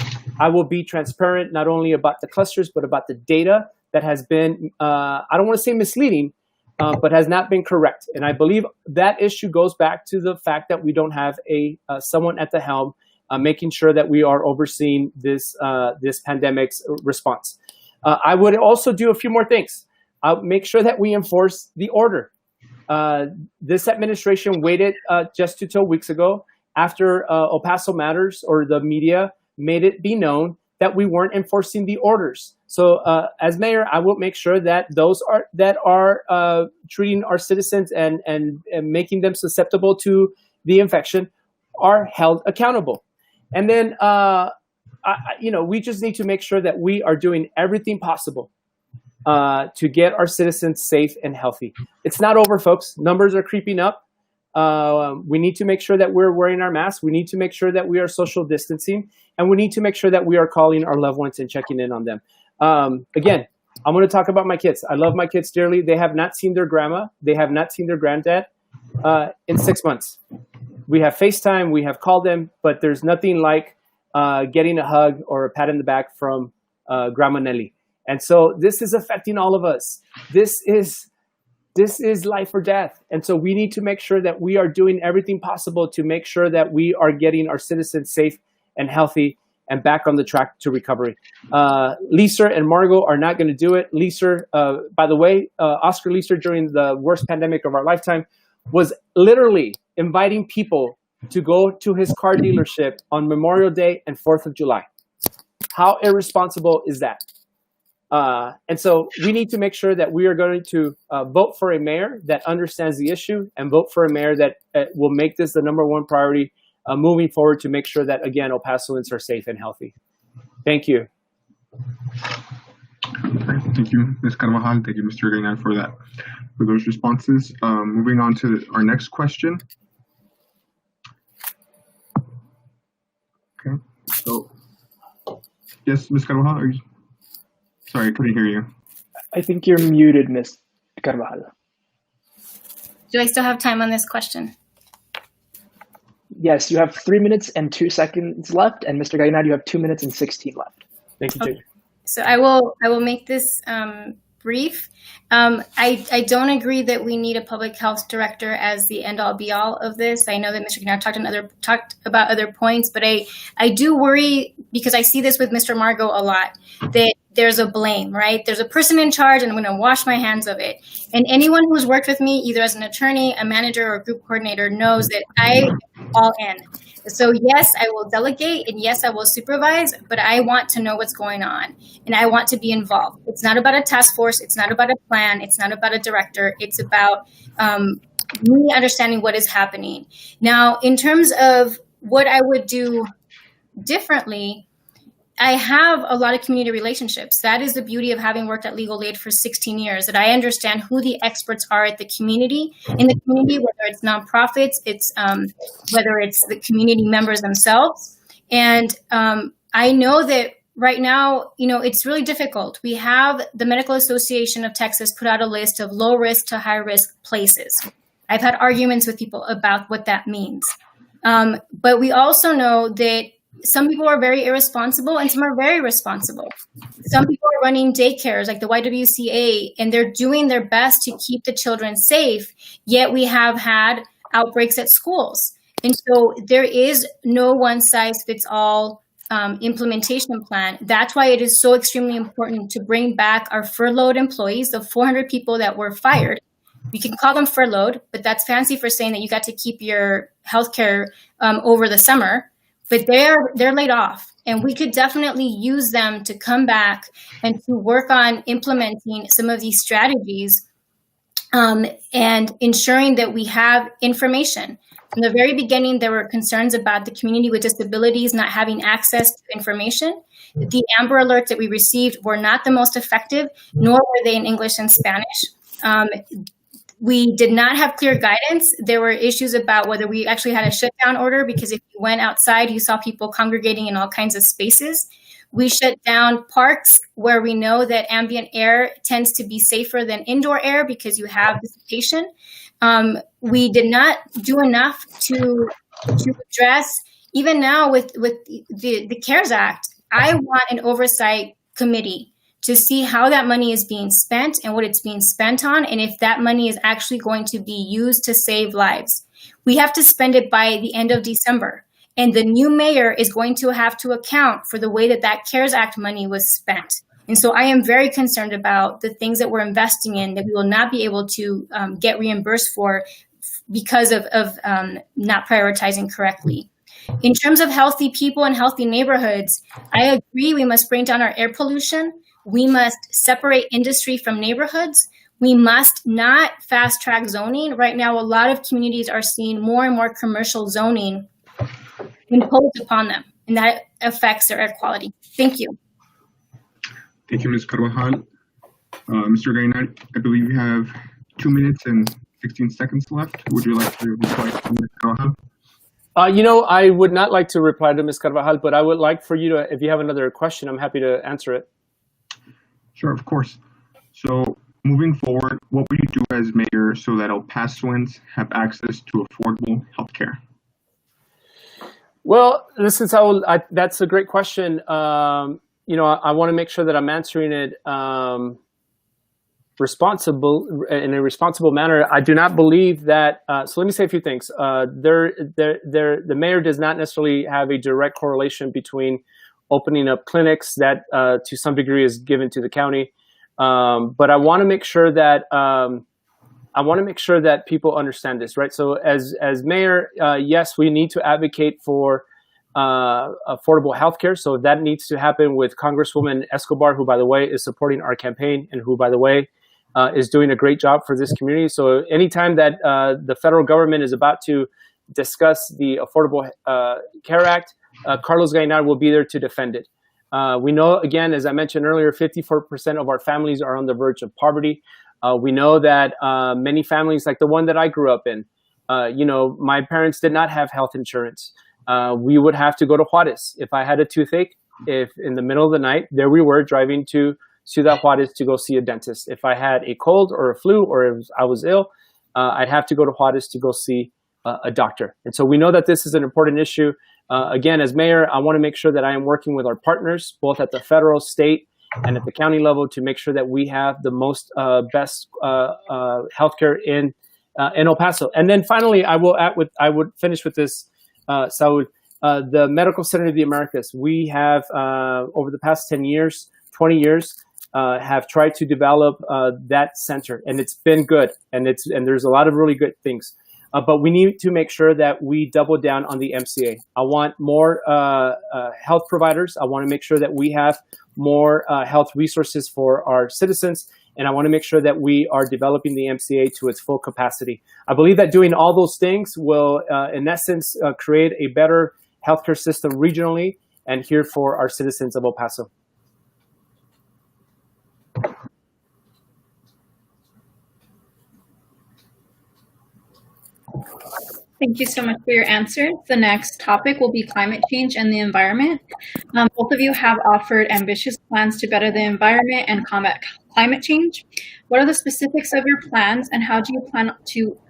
I will be transparent not only about the clusters, but about the data that has been, I don't want to say misleading, but has not been correct. And I believe that issue goes back to the fact that we don't have someone at the helm making sure that we are overseeing this pandemic's response. I would also do a few more things. I'll make sure that we enforce the order. This administration waited just 2 weeks ago after El Paso Matters or the media made it be known that we weren't enforcing the orders. So as mayor, I will make sure that those that are treating our citizens and making them susceptible to the infection are held accountable. And then, we just need to make sure that we are doing everything possible to get our citizens safe and healthy. It's not over, folks. Numbers are creeping up. We need to make sure that we're wearing our masks. We need to make sure that we are social distancing, and we need to make sure that we are calling our loved ones and checking in on them. Again, I'm going to talk about my kids. I love my kids dearly. They have not seen their grandma. They have not seen their granddad in 6 months. We have FaceTime. We have called them, but there's nothing like getting a hug or a pat in the back from Grandma Nelly. And so this is affecting all of us. This is life or death. And so we need to make sure that we are doing everything possible to make sure that we are getting our citizens safe and healthy and back on the track to recovery. Lisa and Margot are not going to do it. Lisa, by the way, Oscar Lisa during the worst pandemic of our lifetime was literally inviting people to go to his car dealership on Memorial Day and 4th of July. How irresponsible is that? And so we need to make sure that we are going to vote for a mayor that understands the issue and vote for a mayor that will make this the #1 priority moving forward to make sure that, again, El Pasoans are safe and healthy. Thank you. Okay, thank you, Ms. Carbajal. Thank you, Mr. Gallinar, for those responses. Moving on to our next question. Okay, so yes, Ms. Carbajal, are you? Sorry, I couldn't hear you. I think you're muted, Ms. Carbajal. Do I still have time on this question? Yes, you have 3 minutes and 2 seconds left, and Mr. Gallinar, you have 2 minutes and 16 left. Thank you, Jake. So I will make this brief. I don't agree that we need a public health director as the end-all be-all of this. I know that Mr. Gallinar talked about other points, but I do worry because I see this with Mr. Margot a lot, that there's a blame, right? There's a person in charge and I'm going to wash my hands of it. And anyone who's worked with me, either as an attorney, a manager, or a group coordinator knows that I am all in. So yes, I will delegate and yes, I will supervise, but I want to know what's going on and I want to be involved. It's not about a task force. It's not about a plan. It's not about a director. It's about me understanding what is happening. Now, in terms of what I would do differently, I have a lot of community relationships. That is the beauty of having worked at Legal Aid for 16 years, that I understand who the experts are in the community, whether it's nonprofits, it's whether it's the community members themselves. And I know that right now, it's really difficult. We have the Medical Association of Texas put out a list of low risk to high risk places. I've had arguments with people about what that means. But we also know that some people are very irresponsible and some are very responsible. Some people are running daycares like the YWCA, and they're doing their best to keep the children safe, yet we have had outbreaks at schools. And so there is no one size fits all implementation plan. That's why it is so extremely important to bring back our furloughed employees, the 400 people that were fired. You can call them furloughed, but that's fancy for saying that you got to keep your healthcare over the summer. But they're laid off, and we could definitely use them to come back and to work on implementing some of these strategies and ensuring that we have information. From the very beginning, there were concerns about the community with disabilities not having access to information. The Amber Alerts that we received were not the most effective, nor were they in English and Spanish. We did not have clear guidance. There were issues about whether we actually had a shutdown order, because if you went outside, you saw people congregating in all kinds of spaces. We shut down parks where we know that ambient air tends to be safer than indoor air because you have dissipation. We did not do enough to address, even now with the CARES Act. I want an oversight committee to see how that money is being spent and what it's being spent on, and if that money is actually going to be used to save lives. We have to spend it by the end of December, and the new mayor is going to have to account for the way that CARES Act money was spent. And so I am very concerned about the things that we're investing in that we will not be able to get reimbursed for because of not prioritizing correctly. In terms of healthy people and healthy neighborhoods, I agree we must bring down our air pollution. We must separate industry from neighborhoods. We must not fast track zoning. Right now, a lot of communities are seeing more and more commercial zoning imposed upon them, and that affects their air quality. Thank you. Thank you, Ms. Carbajal. Mr. Gallinar, I believe you have 2 minutes and 16 seconds left. Would you like to reply to Ms. Carbajal? I would not like to reply to Ms. Carbajal, but I would like for you to, if you have another question, I'm happy to answer it. Sure, of course. So moving forward, what will you do as mayor so that El Pasoans have access to affordable healthcare? Well, listen, Saul, that's a great question. I want to make sure that I'm answering it in a responsible manner. I do not believe that. So let me say a few things. The mayor does not necessarily have a direct correlation between opening up clinics that to some degree is given to the county. But I want to make sure that people understand this, right? So as mayor, yes, we need to advocate for affordable healthcare. So that needs to happen with Congresswoman Escobar, who, by the way, is supporting our campaign and who, by the way, is doing a great job for this community. So anytime that the federal government is about to discuss the Affordable Care Act, Carlos Gallinar will be there to defend it. We know, again, as I mentioned earlier, 54% of our families are on the verge of poverty. We know that many families, like the one that I grew up in, my parents did not have health insurance. We would have to go to Juarez. If I had a toothache, if in the middle of the night, there we were driving to Ciudad Juarez to go see a dentist. If I had a cold or a flu or if I was ill, I'd have to go to Juarez to go see a doctor. And so we know that this is an important issue. Again, as mayor, I want to make sure that I am working with our partners, both at the federal, state, and at the county level, to make sure that we have the most best healthcare in El Paso. And then finally, I would finish with this, Saul. The Medical Center of the Americas. We have over the past 10 years, 20 years, have tried to develop that center, and it's been good. And there's a lot of really good things. But we need to make sure that we double down on the MCA. I want more health providers. I want to make sure that we have more health resources for our citizens. And I want to make sure that we are developing the MCA to its full capacity. I believe that doing all those things will, in essence, create a better healthcare system regionally and here for our citizens of El Paso. Thank you so much for your answers. The next topic will be climate change and the environment. Both of you have offered ambitious plans to better the environment and combat climate change. What are the specifics of your plans, and how do you plan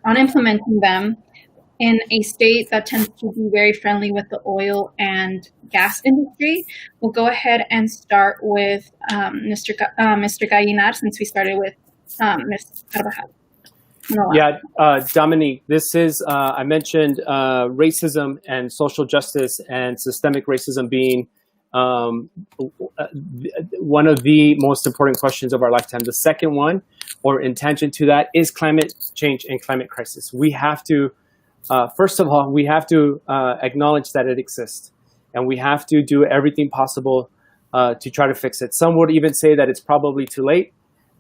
on implementing them in a state that tends to be very friendly with the oil and gas industry? We'll go ahead and start with Mr. Gallinar, since we started with Ms. Carbajal. Yeah, Dominique, this is, I mentioned racism and social justice and systemic racism being one of the most important questions of our lifetime. The second one, or in tangent to that, is climate change and climate crisis. We have to, first of all, we have to acknowledge that it exists, and we have to do everything possible to try to fix it. Some would even say that it's probably too late.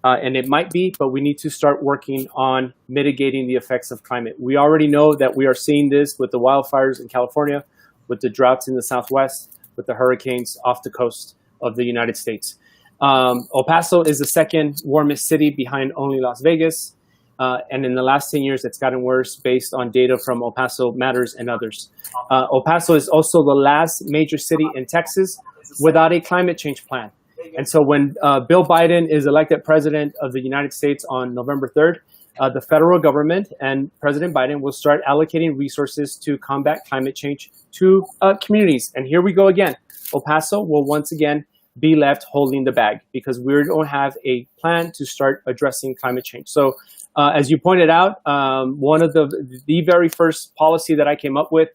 And it might be, but we need to start working on mitigating the effects of climate. We already know that we are seeing this with the wildfires in California, with the droughts in the Southwest, with the hurricanes off the coast of the United States. El Paso is the second warmest city behind only Las Vegas. And in the last 10 years, it's gotten worse based on data from El Paso Matters and others. El Paso is also the last major city in Texas without a climate change plan. And so when Bill Biden is elected president of the United States on November 3rd, the federal government and President Biden will start allocating resources to combat climate change to communities. And here we go again. El Paso will once again be left holding the bag because we don't have a plan to start addressing climate change. So as you pointed out, one of the very first policy that I came up with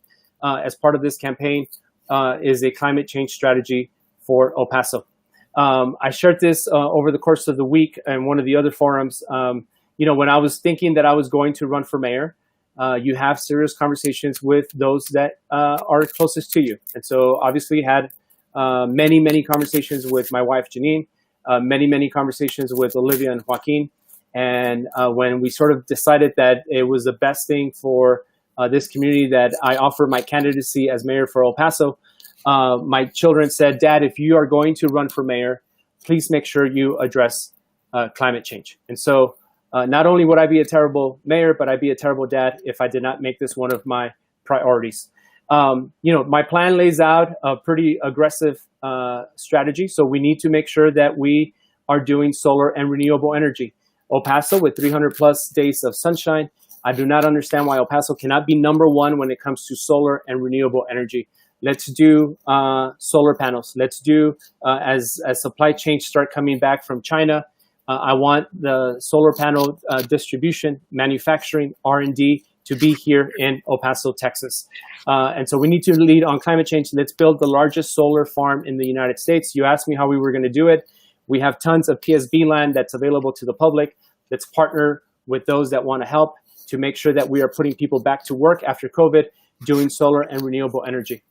as part of this campaign is a climate change strategy for El Paso. I shared this over the course of the week in one of the other forums. You know, when I was thinking that I was going to run for mayor, you have serious conversations with those that are closest to you. And so obviously had many conversations with my wife, Janine, many conversations with Olivia and Joaquin. And when we sort of decided that it was the best thing for this community that I offer my candidacy as mayor for El Paso, my children said, Dad, if you are going to run for mayor, please make sure you address climate change. And so not only would I be a terrible mayor, but I'd be a terrible dad if I did not make this one of my priorities. You know, my plan lays out a pretty aggressive strategy. So we need to make sure that we are doing solar and renewable energy. El Paso, with 300 plus days of sunshine, I do not understand why El Paso cannot be number one when it comes to solar and renewable energy. Let's do solar panels. Let's do, as supply chains start coming back from China, I want the solar panel distribution, manufacturing, R&D to be here in El Paso, Texas. And so we need to lead on climate change. Let's build the largest solar farm in the United States. You asked me how we were going to do it. We have tons of PSB land that's available to the public. Let's partner with those that want to help to make sure that we are putting people back to work after COVID, doing solar and renewable energy.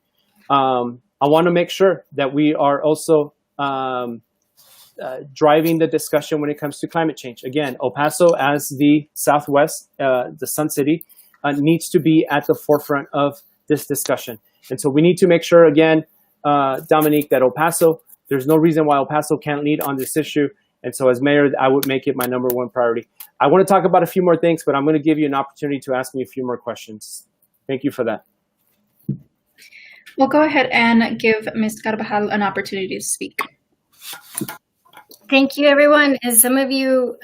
I want to make sure that we are also driving the discussion when it comes to climate change. Again, El Paso as the Southwest, the Sun City, needs to be at the forefront of this discussion. And so we need to make sure, again, Dominique, that El Paso, there's no reason why El Paso can't lead on this issue. And so as mayor, I would make it my number one priority. I want to talk about a few more things, but I'm going to give you an opportunity to ask me a few more questions. Thank you for that. We'll go ahead and give Ms. Carbajal an opportunity to speak. Thank you, everyone. As some of you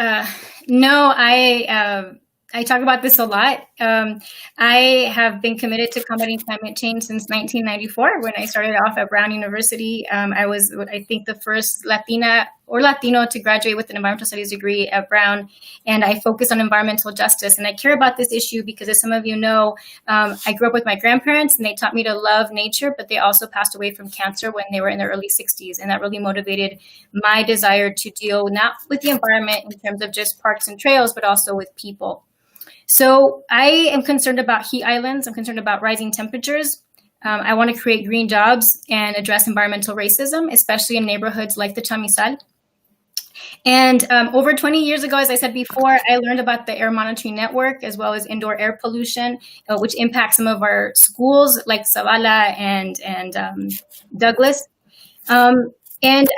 know, I talk about this a lot. I have been committed to combating climate change since 1994 when I started off at Brown University. I was, I think, the first Latina or Latino to graduate with an environmental studies degree at Brown. And I focus on environmental justice. And I care about this issue because, as some of you know, I grew up with my grandparents and they taught me to love nature, but they also passed away from cancer when they were in their early 60s. And that really motivated my desire to deal not with the environment in terms of just parks and trails, but also with people. So I am concerned about heat islands. I'm concerned about rising temperatures. I want to create green jobs and address environmental racism, especially in neighborhoods like the Chamizal. And over 20 years ago, as I said before, I learned about the air monitoring network as well as indoor air pollution, which impacts some of our schools like Zavala and Douglas. And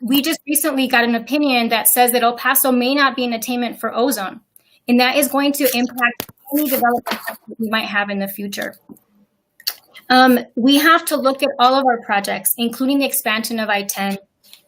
we just recently got an opinion that says that El Paso may not be an attainment for ozone, and that is going to impact any development that we might have in the future. We have to look at all of our projects, including the expansion of I-10,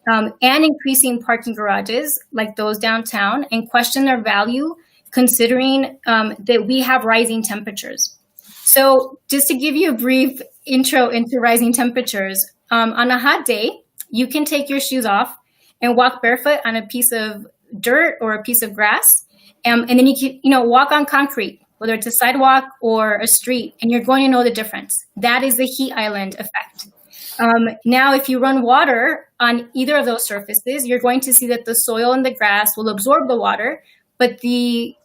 and increasing parking garages like those downtown, and question their value considering that we have rising temperatures. So just to give you a brief intro into rising temperatures, on a hot day, you can take your shoes off and walk barefoot on a piece of dirt or a piece of grass, and then you can walk on concrete, whether it's a sidewalk or a street, and you're going to know the difference. That is the heat island effect. Now, if you run water on either of those surfaces, you're going to see that the soil and the grass will absorb the water, but the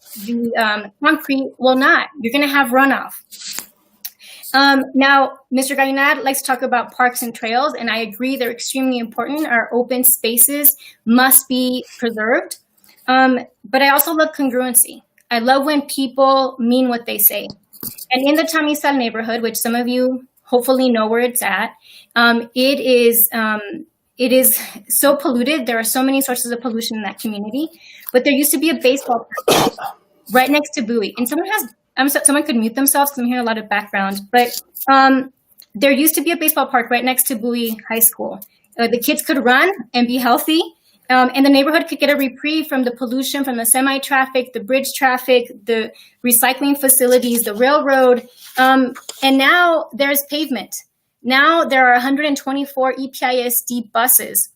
concrete will not. You're going to have runoff. Now, Mr. Gallinar likes to talk about parks and trails, and I agree they're extremely important. Our open spaces must be preserved. But I also love congruency. I love when people mean what they say. And in the Tamizal neighborhood, which some of you hopefully know where it's at, it is so polluted. There are so many sources of pollution in that community. But there used to be a baseball park right next to Bowie. And someone could mute themselves because I'm hearing a lot of background. But there used to be a baseball park right next to Bowie High School. The kids could run and be healthy. And the neighborhood could get a reprieve from the pollution, from the semi-traffic, the bridge traffic, the recycling facilities, the railroad. And now there's pavement. Now there are 124 EPISD buses.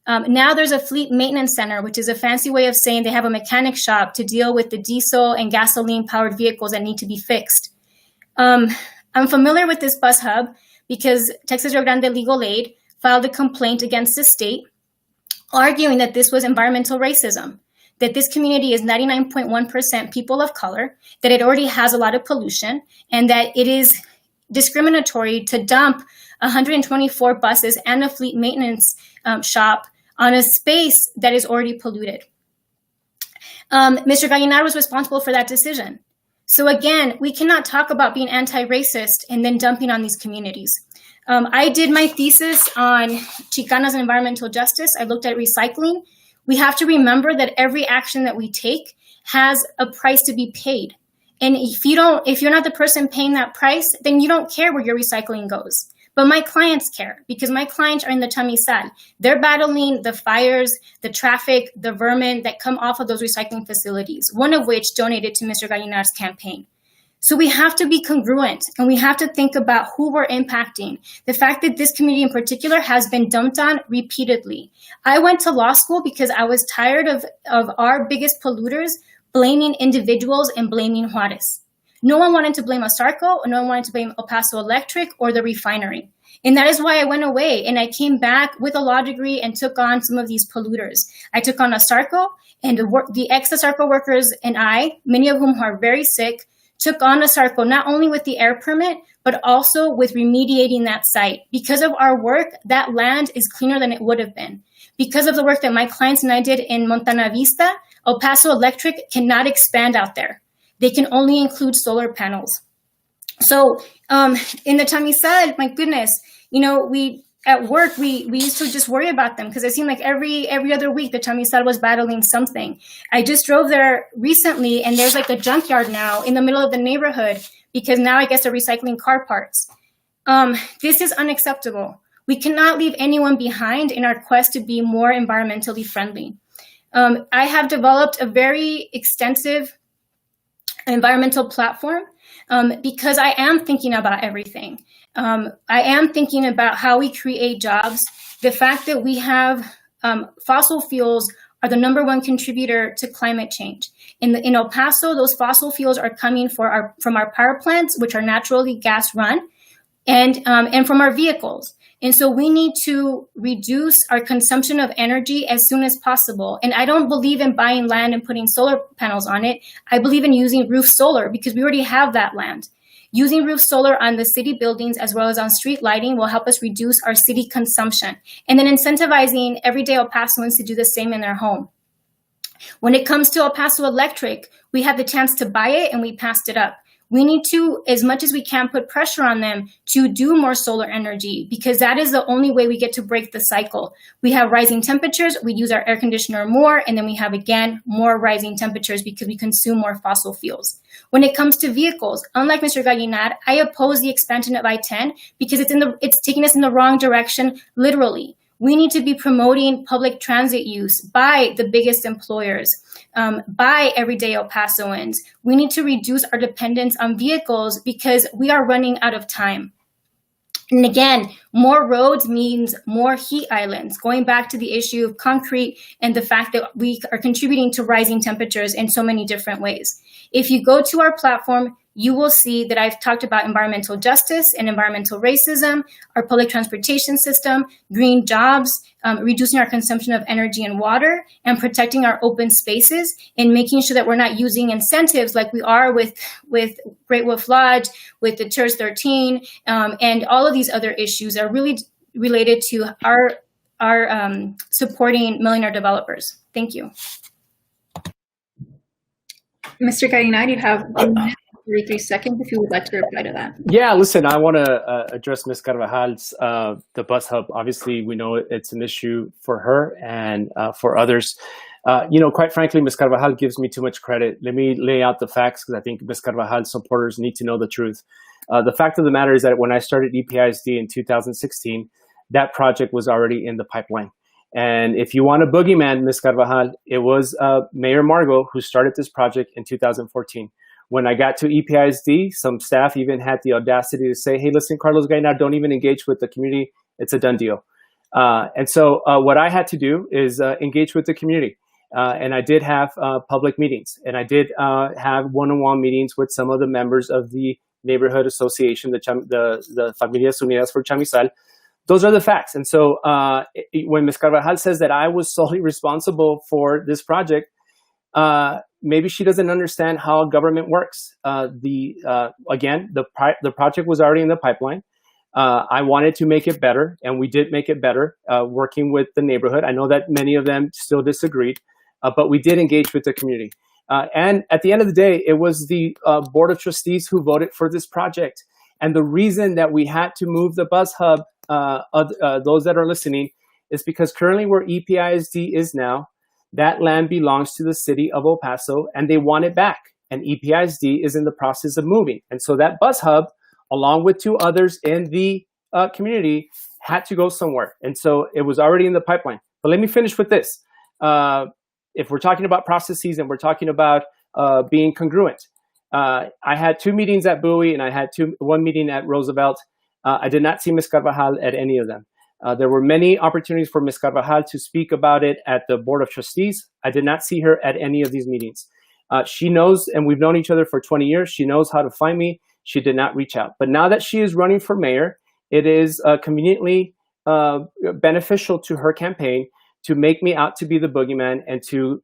Now there's a fleet maintenance center, which is a fancy way of saying they have a mechanic shop to deal with the diesel and gasoline-powered vehicles that need to be fixed. I'm familiar with this bus hub because Texas Rio Grande Legal Aid filed a complaint against the state, arguing that this was environmental racism, that this community is 99.1% people of color, that it already has a lot of pollution, and that it is discriminatory to dump 124 buses and a fleet maintenance shop on a space that is already polluted. Mr. Gallinar was responsible for that decision. So again, we cannot talk about being anti-racist and then dumping on these communities. I did my thesis on Chicanas and environmental justice. I looked at recycling. We have to remember that every action that we take has a price to be paid. And if you're not the person paying that price, then you don't care where your recycling goes. But my clients care because my clients are in the Tamizal. They're battling the fires, the traffic, the vermin that come off of those recycling facilities, one of which donated to Mr. Gallinar's campaign. So we have to be congruent, and we have to think about who we're impacting. The fact that this community in particular has been dumped on repeatedly. I went to law school because I was tired of our biggest polluters blaming individuals and blaming Juarez. No one wanted to blame Asarco, or no one wanted to blame El Paso Electric or the refinery. And that is why I went away, and I came back with a law degree and took on some of these polluters. I took on Asarco, and the ex-Asarco workers and I, many of whom are very sick, took on Asarco not only with the air permit, but also with remediating that site. Because of our work, that land is cleaner than it would have been. Because of the work that my clients and I did in Montana Vista, El Paso Electric cannot expand out there. They can only include solar panels. So in the Tamizal, my goodness, we at work, we used to just worry about them because it seemed like every other week the Tamizal was battling something. I just drove there recently, and there's like a junkyard now in the middle of the neighborhood because now I guess they're recycling car parts. This is unacceptable. We cannot leave anyone behind in our quest to be more environmentally friendly. I have developed a very extensive environmental platform because I am thinking about everything. I am thinking about how we create jobs. The fact that we have fossil fuels are the #1 contributor to climate change. In El Paso, those fossil fuels are coming from our power plants, which are naturally gas run, and from our vehicles. And so we need to reduce our consumption of energy as soon as possible. And I don't believe in buying land and putting solar panels on it. I believe in using roof solar because we already have that land. Using roof solar on the city buildings as well as on street lighting will help us reduce our city consumption. And then incentivizing everyday El Pasoans to do the same in their home. When it comes to El Paso Electric, we had the chance to buy it and we passed it up. We need to, as much as we can, put pressure on them to do more solar energy, because that is the only way we get to break the cycle. We have rising temperatures, we use our air conditioner more, and then we have, again, more rising temperatures because we consume more fossil fuels. When it comes to vehicles, unlike Mr. Gallinar, I oppose the expansion of I-10 because it's taking us in the wrong direction, literally. We need to be promoting public transit use by the biggest employers, by everyday El Pasoans. We need to reduce our dependence on vehicles because we are running out of time. And again, more roads means more heat islands, going back to the issue of concrete and the fact that we are contributing to rising temperatures in so many different ways. If you go to our platform, you will see that I've talked about environmental justice and environmental racism, our public transportation system, green jobs, reducing our consumption of energy and water, and protecting our open spaces, and making sure that we're not using incentives like we are with Great Wolf Lodge, with the Church 13, and all of these other issues are really related to our supporting millionaire developers. Thank you. Mr. Gallinar, you have 1 minute. 33 seconds if you would like to reply to that. Yeah, listen, I want to address Ms. Carvajal's, the bus hub. Obviously, we know it's an issue for her and for others. Quite frankly, Ms. Carbajal gives me too much credit. Let me lay out the facts because I think Ms. Carvajal's supporters need to know the truth. The fact of the matter is that when I started EPISD in 2016, that project was already in the pipeline. And if you want a boogeyman, Ms. Carbajal, it was Mayor Margo who started this project in 2014. When I got to EPISD, some staff even had the audacity to say, hey, listen, Carlos Gallinar, don't even engage with the community. It's a done deal. And so what I had to do is engage with the community. And I did have public meetings. And I did have one-on-one meetings with some of the members of the neighborhood association, the Familias Unidas for Chamizal. Those are the facts. And so when Ms. Carbajal says that I was solely responsible for this project, maybe she doesn't understand how government works. Again, the project was already in the pipeline. I wanted to make it better, and we did make it better working with the neighborhood. I know that many of them still disagreed, but we did engage with the community. And at the end of the day, it was the Board of Trustees who voted for this project. And the reason that we had to move the bus hub, those that are listening, is because currently where EPISD is now, that land belongs to the city of El Paso, and they want it back. And EPISD is in the process of moving. And so that bus hub, along with two others in the community, had to go somewhere. And so it was already in the pipeline. But let me finish with this. If we're talking about processes and we're talking about being congruent, I had 2 meetings at Bowie and I had one meeting at Roosevelt. I did not see Ms. Carbajal at any of them. There were many opportunities for Ms. Carbajal to speak about it at the Board of Trustees. I did not see her at any of these meetings. She knows, and we've known each other for 20 years, she knows how to find me. She did not reach out. But now that she is running for mayor, it is conveniently beneficial to her campaign to make me out to be the boogeyman and to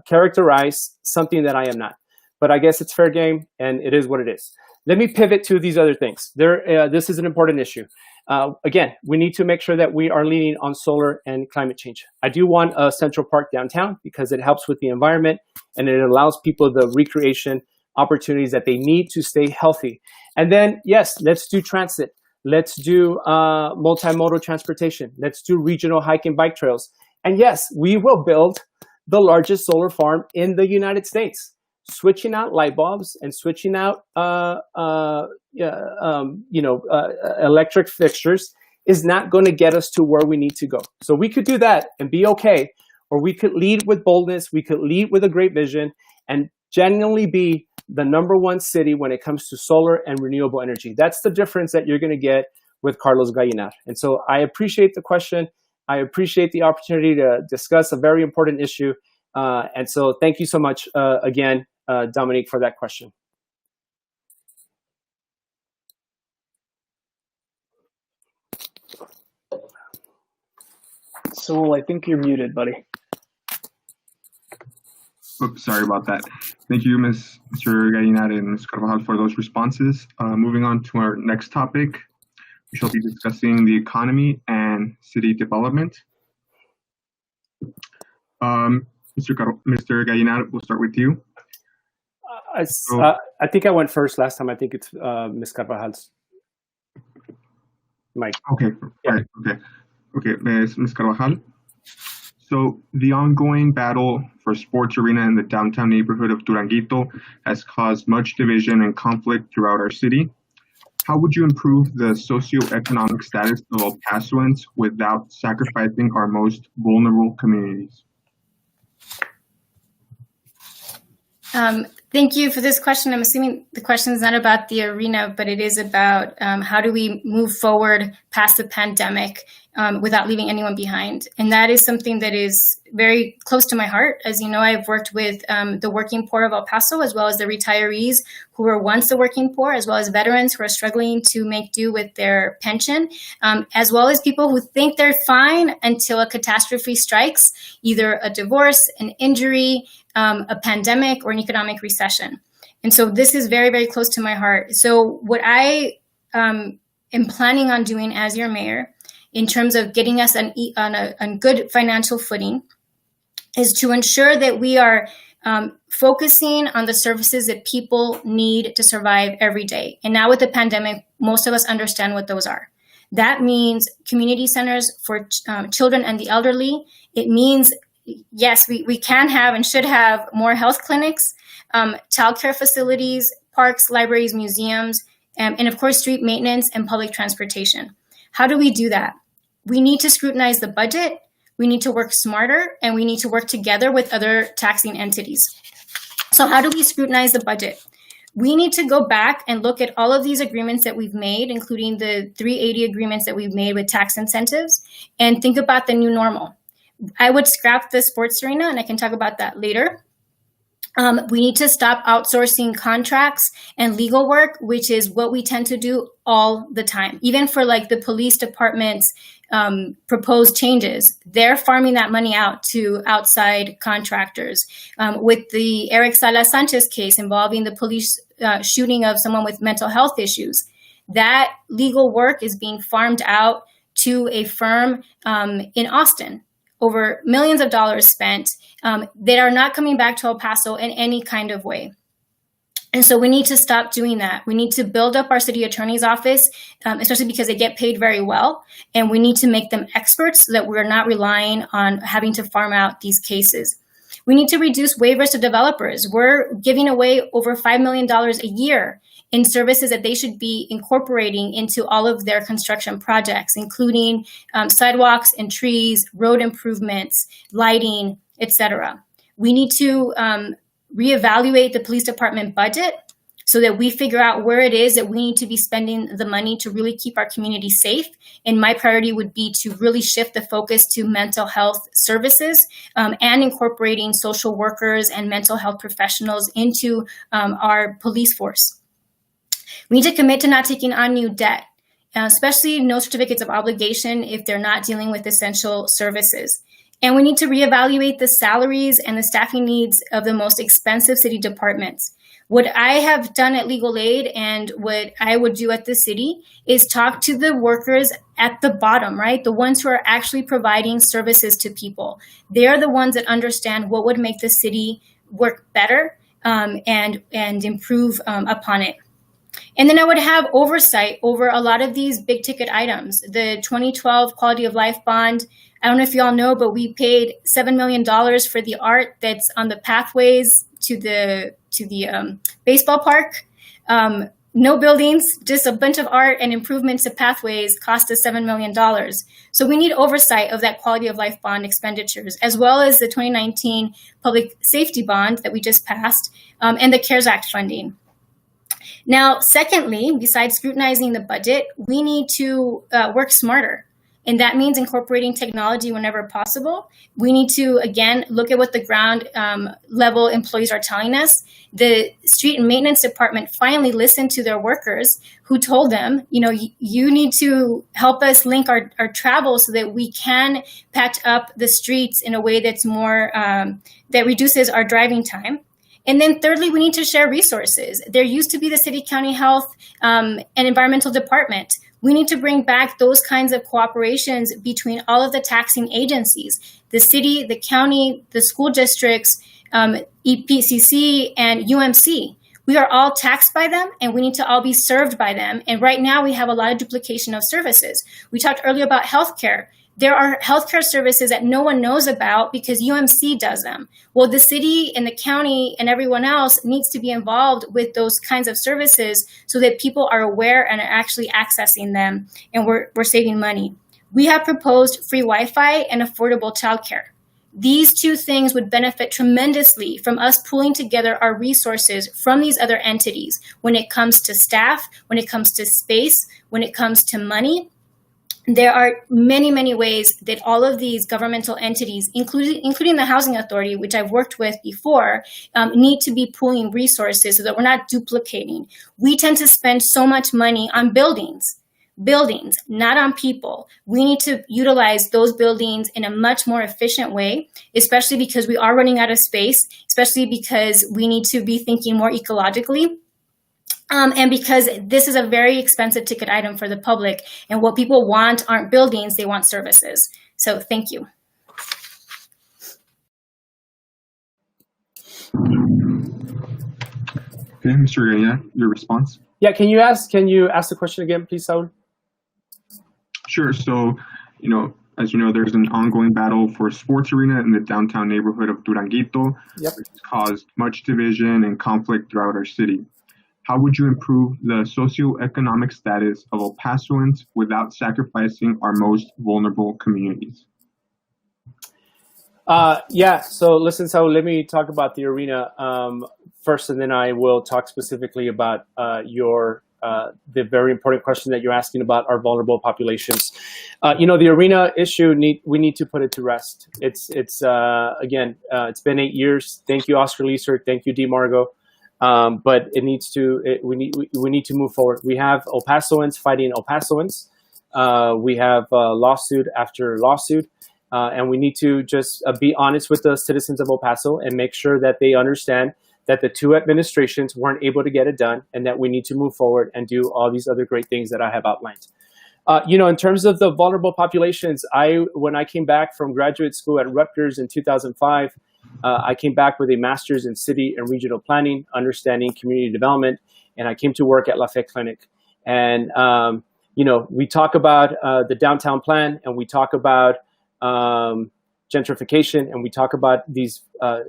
characterize something that I am not. But I guess it's fair game, and it is what it is. Let me pivot to these other things. This is an important issue. Again, we need to make sure that we are leaning on solar and climate change. I do want a Central Park downtown because it helps with the environment and it allows people the recreation opportunities that they need to stay healthy. And then, yes, let's do transit. Let's do multimodal transportation. Let's do regional hike and bike trails. And yes, we will build the largest solar farm in the United States. Switching out light bulbs and switching out electric fixtures is not going to get us to where we need to go. So we could do that and be okay, or we could lead with boldness. We could lead with a great vision and genuinely be the #1 city when it comes to solar and renewable energy. That's the difference that you're going to get with Carlos Gallinar. And so I appreciate the question. I appreciate the opportunity to discuss a very important issue. And so thank you so much again, Dominique, for that question. Saul, I think you're muted, buddy. Oops, sorry about that. Thank you, Mr. Gallinar and Ms. Carbajal, for those responses. Moving on to our next topic, we shall be discussing the economy and city development. Mr. Gallinar, we'll start with you. I think I went first last time. I think it's Ms. Carvajal's mic. Okay, yeah. Okay, Ms. Carbajal. So the ongoing battle for sports arena in the downtown neighborhood of Duranguito has caused much division and conflict throughout our city. How would you improve the socioeconomic status of El Pasoans without sacrificing our most vulnerable communities? Thank you for this question. I'm assuming the question is not about the arena, but it is about how do we move forward past the pandemic without leaving anyone behind. And that is something that is very close to my heart. As you know, I've worked with the working poor of El Paso, as well as the retirees who were once the working poor, as well as veterans who are struggling to make do with their pension, as well as people who think they're fine until a catastrophe strikes, either a divorce, an injury, a pandemic, or an economic recession. And so this is very, very close to my heart. So what I am planning on doing as your mayor, in terms of getting us on a good financial footing, is to ensure that we are focusing on the services that people need to survive every day. And now with the pandemic, most of us understand what those are. That means community centers for children and the elderly. It means, yes, we can have and should have more health clinics, childcare facilities, parks, libraries, museums, and of course, street maintenance and public transportation. How do we do that? We need to scrutinize the budget, we need to work smarter, and we need to work together with other taxing entities. So how do we scrutinize the budget? We need to go back and look at all of these agreements that we've made, including the 380 agreements that we've made with tax incentives, and think about the new normal. I would scrap the sports arena, and I can talk about that later. We need to stop outsourcing contracts and legal work, which is what we tend to do all the time. Even for like the police department's proposed changes, they're farming that money out to outside contractors. With the Eric Salas Sanchez case involving the police shooting of someone with mental health issues, that legal work is being farmed out to a firm in Austin. Over millions of dollars spent that are not coming back to El Paso in any kind of way. And so we need to stop doing that. We need to build up our city attorney's office, especially because they get paid very well. And we need to make them experts so that we're not relying on having to farm out these cases. We need to reduce waivers to developers. We're giving away over $5 million a year in services that they should be incorporating into all of their construction projects, including sidewalks and trees, road improvements, lighting, etc. We need to reevaluate the police department budget so that we figure out where it is that we need to be spending the money to really keep our community safe. And my priority would be to really shift the focus to mental health services and incorporating social workers and mental health professionals into our police force. We need to commit to not taking on new debt, especially no certificates of obligation if they're not dealing with essential services. And we need to reevaluate the salaries and the staffing needs of the most expensive city departments. What I have done at Legal Aid and what I would do at the city is talk to the workers at the bottom, right? The ones who are actually providing services to people. They're the ones that understand what would make the city work better and improve upon it. And then I would have oversight over a lot of these big ticket items. The 2012 Quality of Life Bond, I don't know if you all know, but we paid $7 million for the art that's on the pathways to the baseball park. No buildings, just a bunch of art and improvements to pathways cost us $7 million. So we need oversight of that Quality of Life Bond expenditures, as well as the 2019 Public Safety Bond that we just passed, and the CARES Act funding. Now, secondly, besides scrutinizing the budget, we need to work smarter. And that means incorporating technology whenever possible. We need to, again, look at what the ground level employees are telling us. The street and maintenance department finally listened to their workers who told them, you need to help us link our travel so that we can patch up the streets in a way that's more, that reduces our driving time. And then thirdly, we need to share resources. There used to be the city, county health, and environmental department. We need to bring back those kinds of cooperations between all of the taxing agencies, the city, the county, the school districts, EPCC, and UMC. We are all taxed by them, and we need to all be served by them. And right now, we have a lot of duplication of services. We talked earlier about healthcare. There are healthcare services that no one knows about because UMC does them. Well, the city and the county and everyone else needs to be involved with those kinds of services so that people are aware and are actually accessing them, and we're saving money. We have proposed free Wi-Fi and affordable childcare. These two things would benefit tremendously from us pooling together our resources from these other entities when it comes to staff, when it comes to space, when it comes to money. There are many, many ways that all of these governmental entities, including the Housing Authority, which I've worked with before, need to be pooling resources so that we're not duplicating. We tend to spend so much money on buildings, not on people. We need to utilize those buildings in a much more efficient way, especially because we are running out of space, especially because we need to be thinking more ecologically. And because this is a very expensive ticket item for the public, and what people want aren't buildings, they want services. So thank you. Okay, Mr. Gallinar, your response? Yeah, can you ask the question again, please, Saul? Sure. So, as you know, there's an ongoing battle for a sports arena in the downtown neighborhood of Duranguito, Yep. which has caused much division and conflict throughout our city. How would you improve the socioeconomic status of El Pasoans without sacrificing our most vulnerable communities? So listen, Saul, let me talk about the arena first, and then I will talk specifically about the very important question that you're asking about our vulnerable populations. The arena issue, we need to put it to rest. It's been 8 years. Thank you, Oscar Leeser. Thank you, DeMargo. But we need to move forward. We have El Pasoans fighting El Pasoans. We have lawsuit after lawsuit, and we need to just be honest with the citizens of El Paso and make sure that they understand that the two administrations weren't able to get it done, and that we need to move forward and do all these other great things that I have outlined. In terms of the vulnerable populations, when I came back from graduate school at Rutgers in 2005, I came back with a master's in city and regional planning, understanding community development, and I came to work at Lafayette Clinic. And, we talk about the downtown plan, and we talk about gentrification, and we talk about these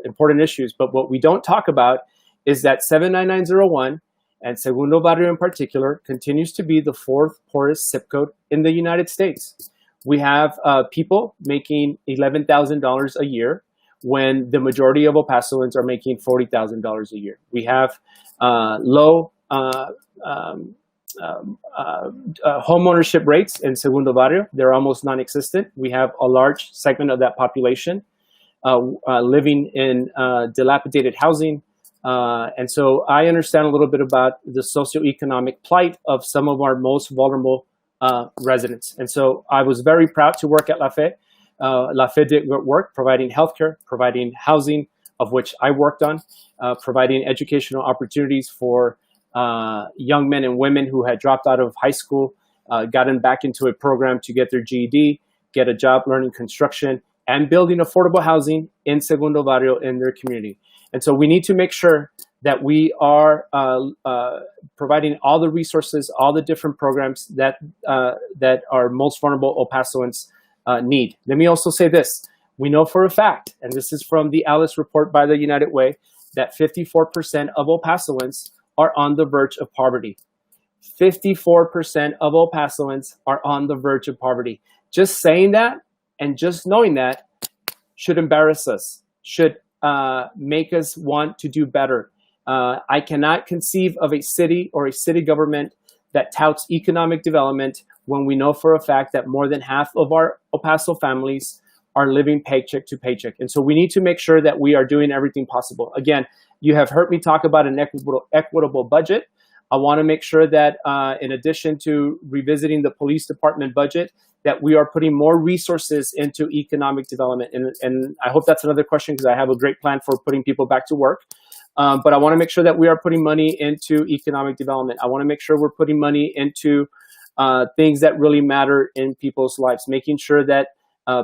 important issues. But what we don't talk about is that 79901, and Segundo Barrio in particular, continues to be the fourth poorest zip code in the United States. We have people making $11,000 a year, when the majority of El Pasoans are making $40,000 a year. We have low home ownership rates in Segundo Barrio. They're almost non-existent. We have a large segment of that population living in dilapidated housing. And so I understand a little bit about the socioeconomic plight of some of our most vulnerable residents. And so I was very proud to work at Lafayette. Lafayette did good work providing healthcare, providing housing, of which I worked on, providing educational opportunities for young men and women who had dropped out of high school, gotten back into a program to get their GED, get a job learning construction, and building affordable housing in Segundo Barrio in their community. And so we need to make sure that we are providing all the resources, all the different programs that our most vulnerable El Pasoans need. Let me also say this. We know for a fact, and this is from the Alice report by the United Way, that 54% of El Pasoans are on the verge of poverty. 54% of El Pasoans are on the verge of poverty. Just saying that and just knowing that should embarrass us, should make us want to do better. I cannot conceive of a city or a city government that touts economic development when we know for a fact that more than half of our El Paso families are living paycheck to paycheck. And so we need to make sure that we are doing everything possible. Again, you have heard me talk about an equitable budget. I want to make sure that in addition to revisiting the police department budget, that we are putting more resources into economic development. And I hope that's another question, because I have a great plan for putting people back to work. But I want to make sure that we are putting money into economic development. I want to make sure we're putting money into things that really matter in people's lives, making sure that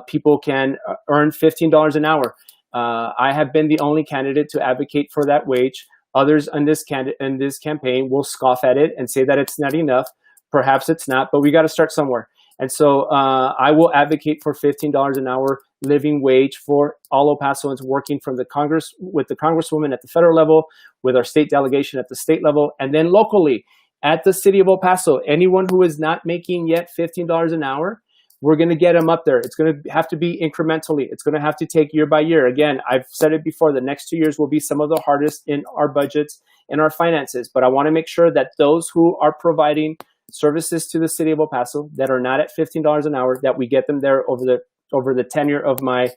people can earn $15 an hour. I have been the only candidate to advocate for that wage. Others in this campaign will scoff at it and say that it's not enough. Perhaps it's not, but we got to start somewhere. And so I will advocate for $15 an hour living wage for all El Pasoans working from the Congress, with the Congresswoman at the federal level, with our state delegation at the state level, and then locally at the city of El Paso. Anyone who is not making yet $15 an hour, we're going to get them up there. It's going to have to be incrementally. It's going to have to take year by year. Again, I've said it before, the next 2 years will be some of the hardest in our budgets and our finances. But I want to make sure that those who are providing services to the city of El Paso that are not at $15 an hour, that we get them there over the tenure of my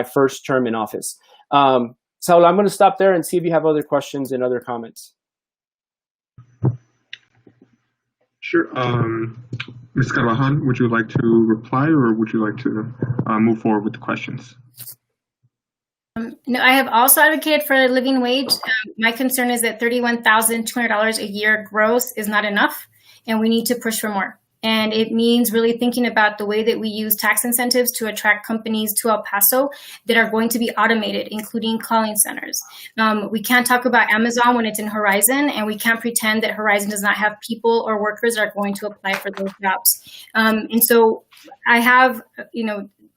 first term in office. Saul, I'm going to stop there and see if you have other questions and other comments. Sure. Ms. Carbajal, would you like to reply, or would you like to move forward with the questions? No, I have also advocated for a living wage. My concern is that $31,200 a year gross is not enough, and we need to push for more. And it means really thinking about the way that we use tax incentives to attract companies to El Paso that are going to be automated, including calling centers. We can't talk about Amazon when it's in Horizon, and we can't pretend that Horizon does not have people or workers that are going to apply for those jobs. And so I have,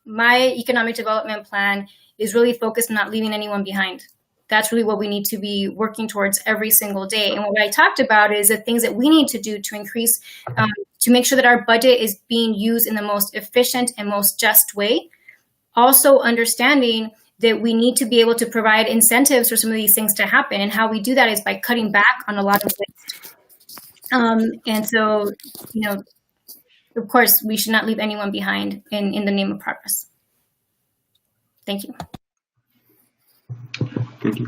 my economic development plan is really focused on not leaving anyone behind. That's really what we need to be working towards every single day. And what I talked about is the things that we need to do to increase, to make sure that our budget is being used in the most efficient and most just way. Also understanding that we need to be able to provide incentives for some of these things to happen. And how we do that is by cutting back on a lot of waste. And so, of course, we should not leave anyone behind in the name of progress. Thank you. Thank you.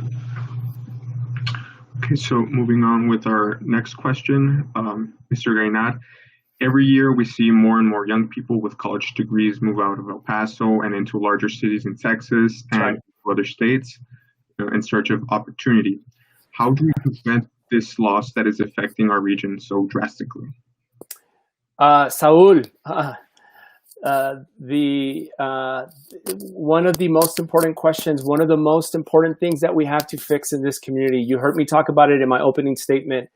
Okay, so moving on with our next question, Mr. Gallinar. Every year we see more and more young people with college degrees move out of El Paso and into larger cities in Texas and other states in search of opportunity. How do we prevent this loss that is affecting our region so drastically? Saul, one of the most important questions, one of the most important things that we have to fix in this community, you heard me talk about it in my opening statement.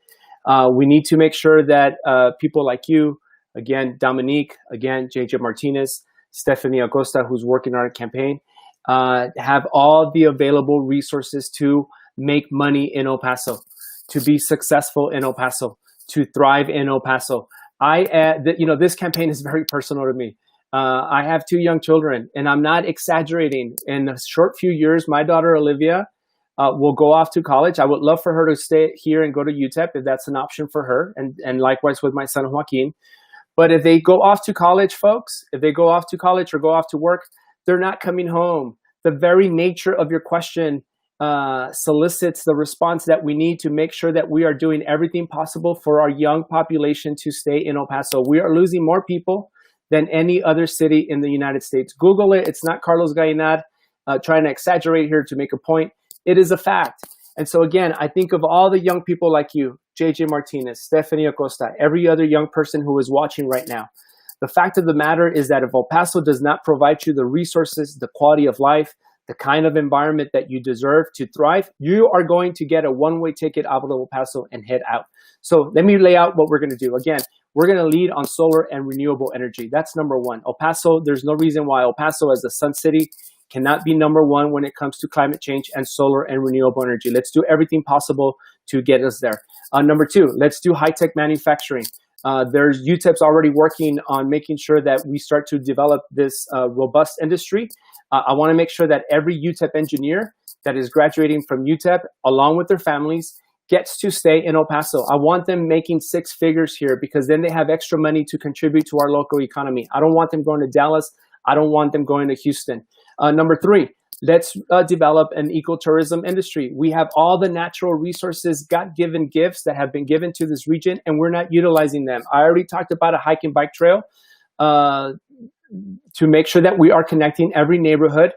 We need to make sure that people like you, again, Dominique, again, JJ Martinez, Stephanie Acosta, who's working on our campaign, have all the available resources to make money in El Paso, to be successful in El Paso, to thrive in El Paso. This campaign is very personal to me. I have 2 young children, and I'm not exaggerating. In a short few years, my daughter Olivia will go off to college. I would love for her to stay here and go to UTEP if that's an option for her, and likewise with my son Joaquin. But if they go off to college, folks, if they go off to college or go off to work, they're not coming home. The very nature of your question solicits the response that we need to make sure that we are doing everything possible for our young population to stay in El Paso. We are losing more people than any other city in the United States. Google it. It's not Carlos Gallinar trying to exaggerate here to make a point. It is a fact. And so again, I think of all the young people like you, JJ Martinez, Stephanie Acosta, every other young person who is watching right now. The fact of the matter is that if El Paso does not provide you the resources, the quality of life, the kind of environment that you deserve to thrive, you are going to get a one-way ticket out of El Paso and head out. So let me lay out what we're going to do. Again, we're going to lead on solar and renewable energy. That's number one. El Paso, there's no reason why El Paso as the sun city cannot be number one when it comes to climate change and solar and renewable energy. Let's do everything possible to get us there. Number two, let's do high-tech manufacturing. There's UTEP's already working on making sure that we start to develop this robust industry. I want to make sure that every UTEP engineer that is graduating from UTEP, along with their families, gets to stay in El Paso. I want them making six figures here because then they have extra money to contribute to our local economy. I don't want them going to Dallas. I don't want them going to Houston. Number three, let's develop an ecotourism industry. We have all the natural resources, God-given gifts that have been given to this region, and we're not utilizing them. I already talked about a hike and bike trail to make sure that we are connecting every neighborhood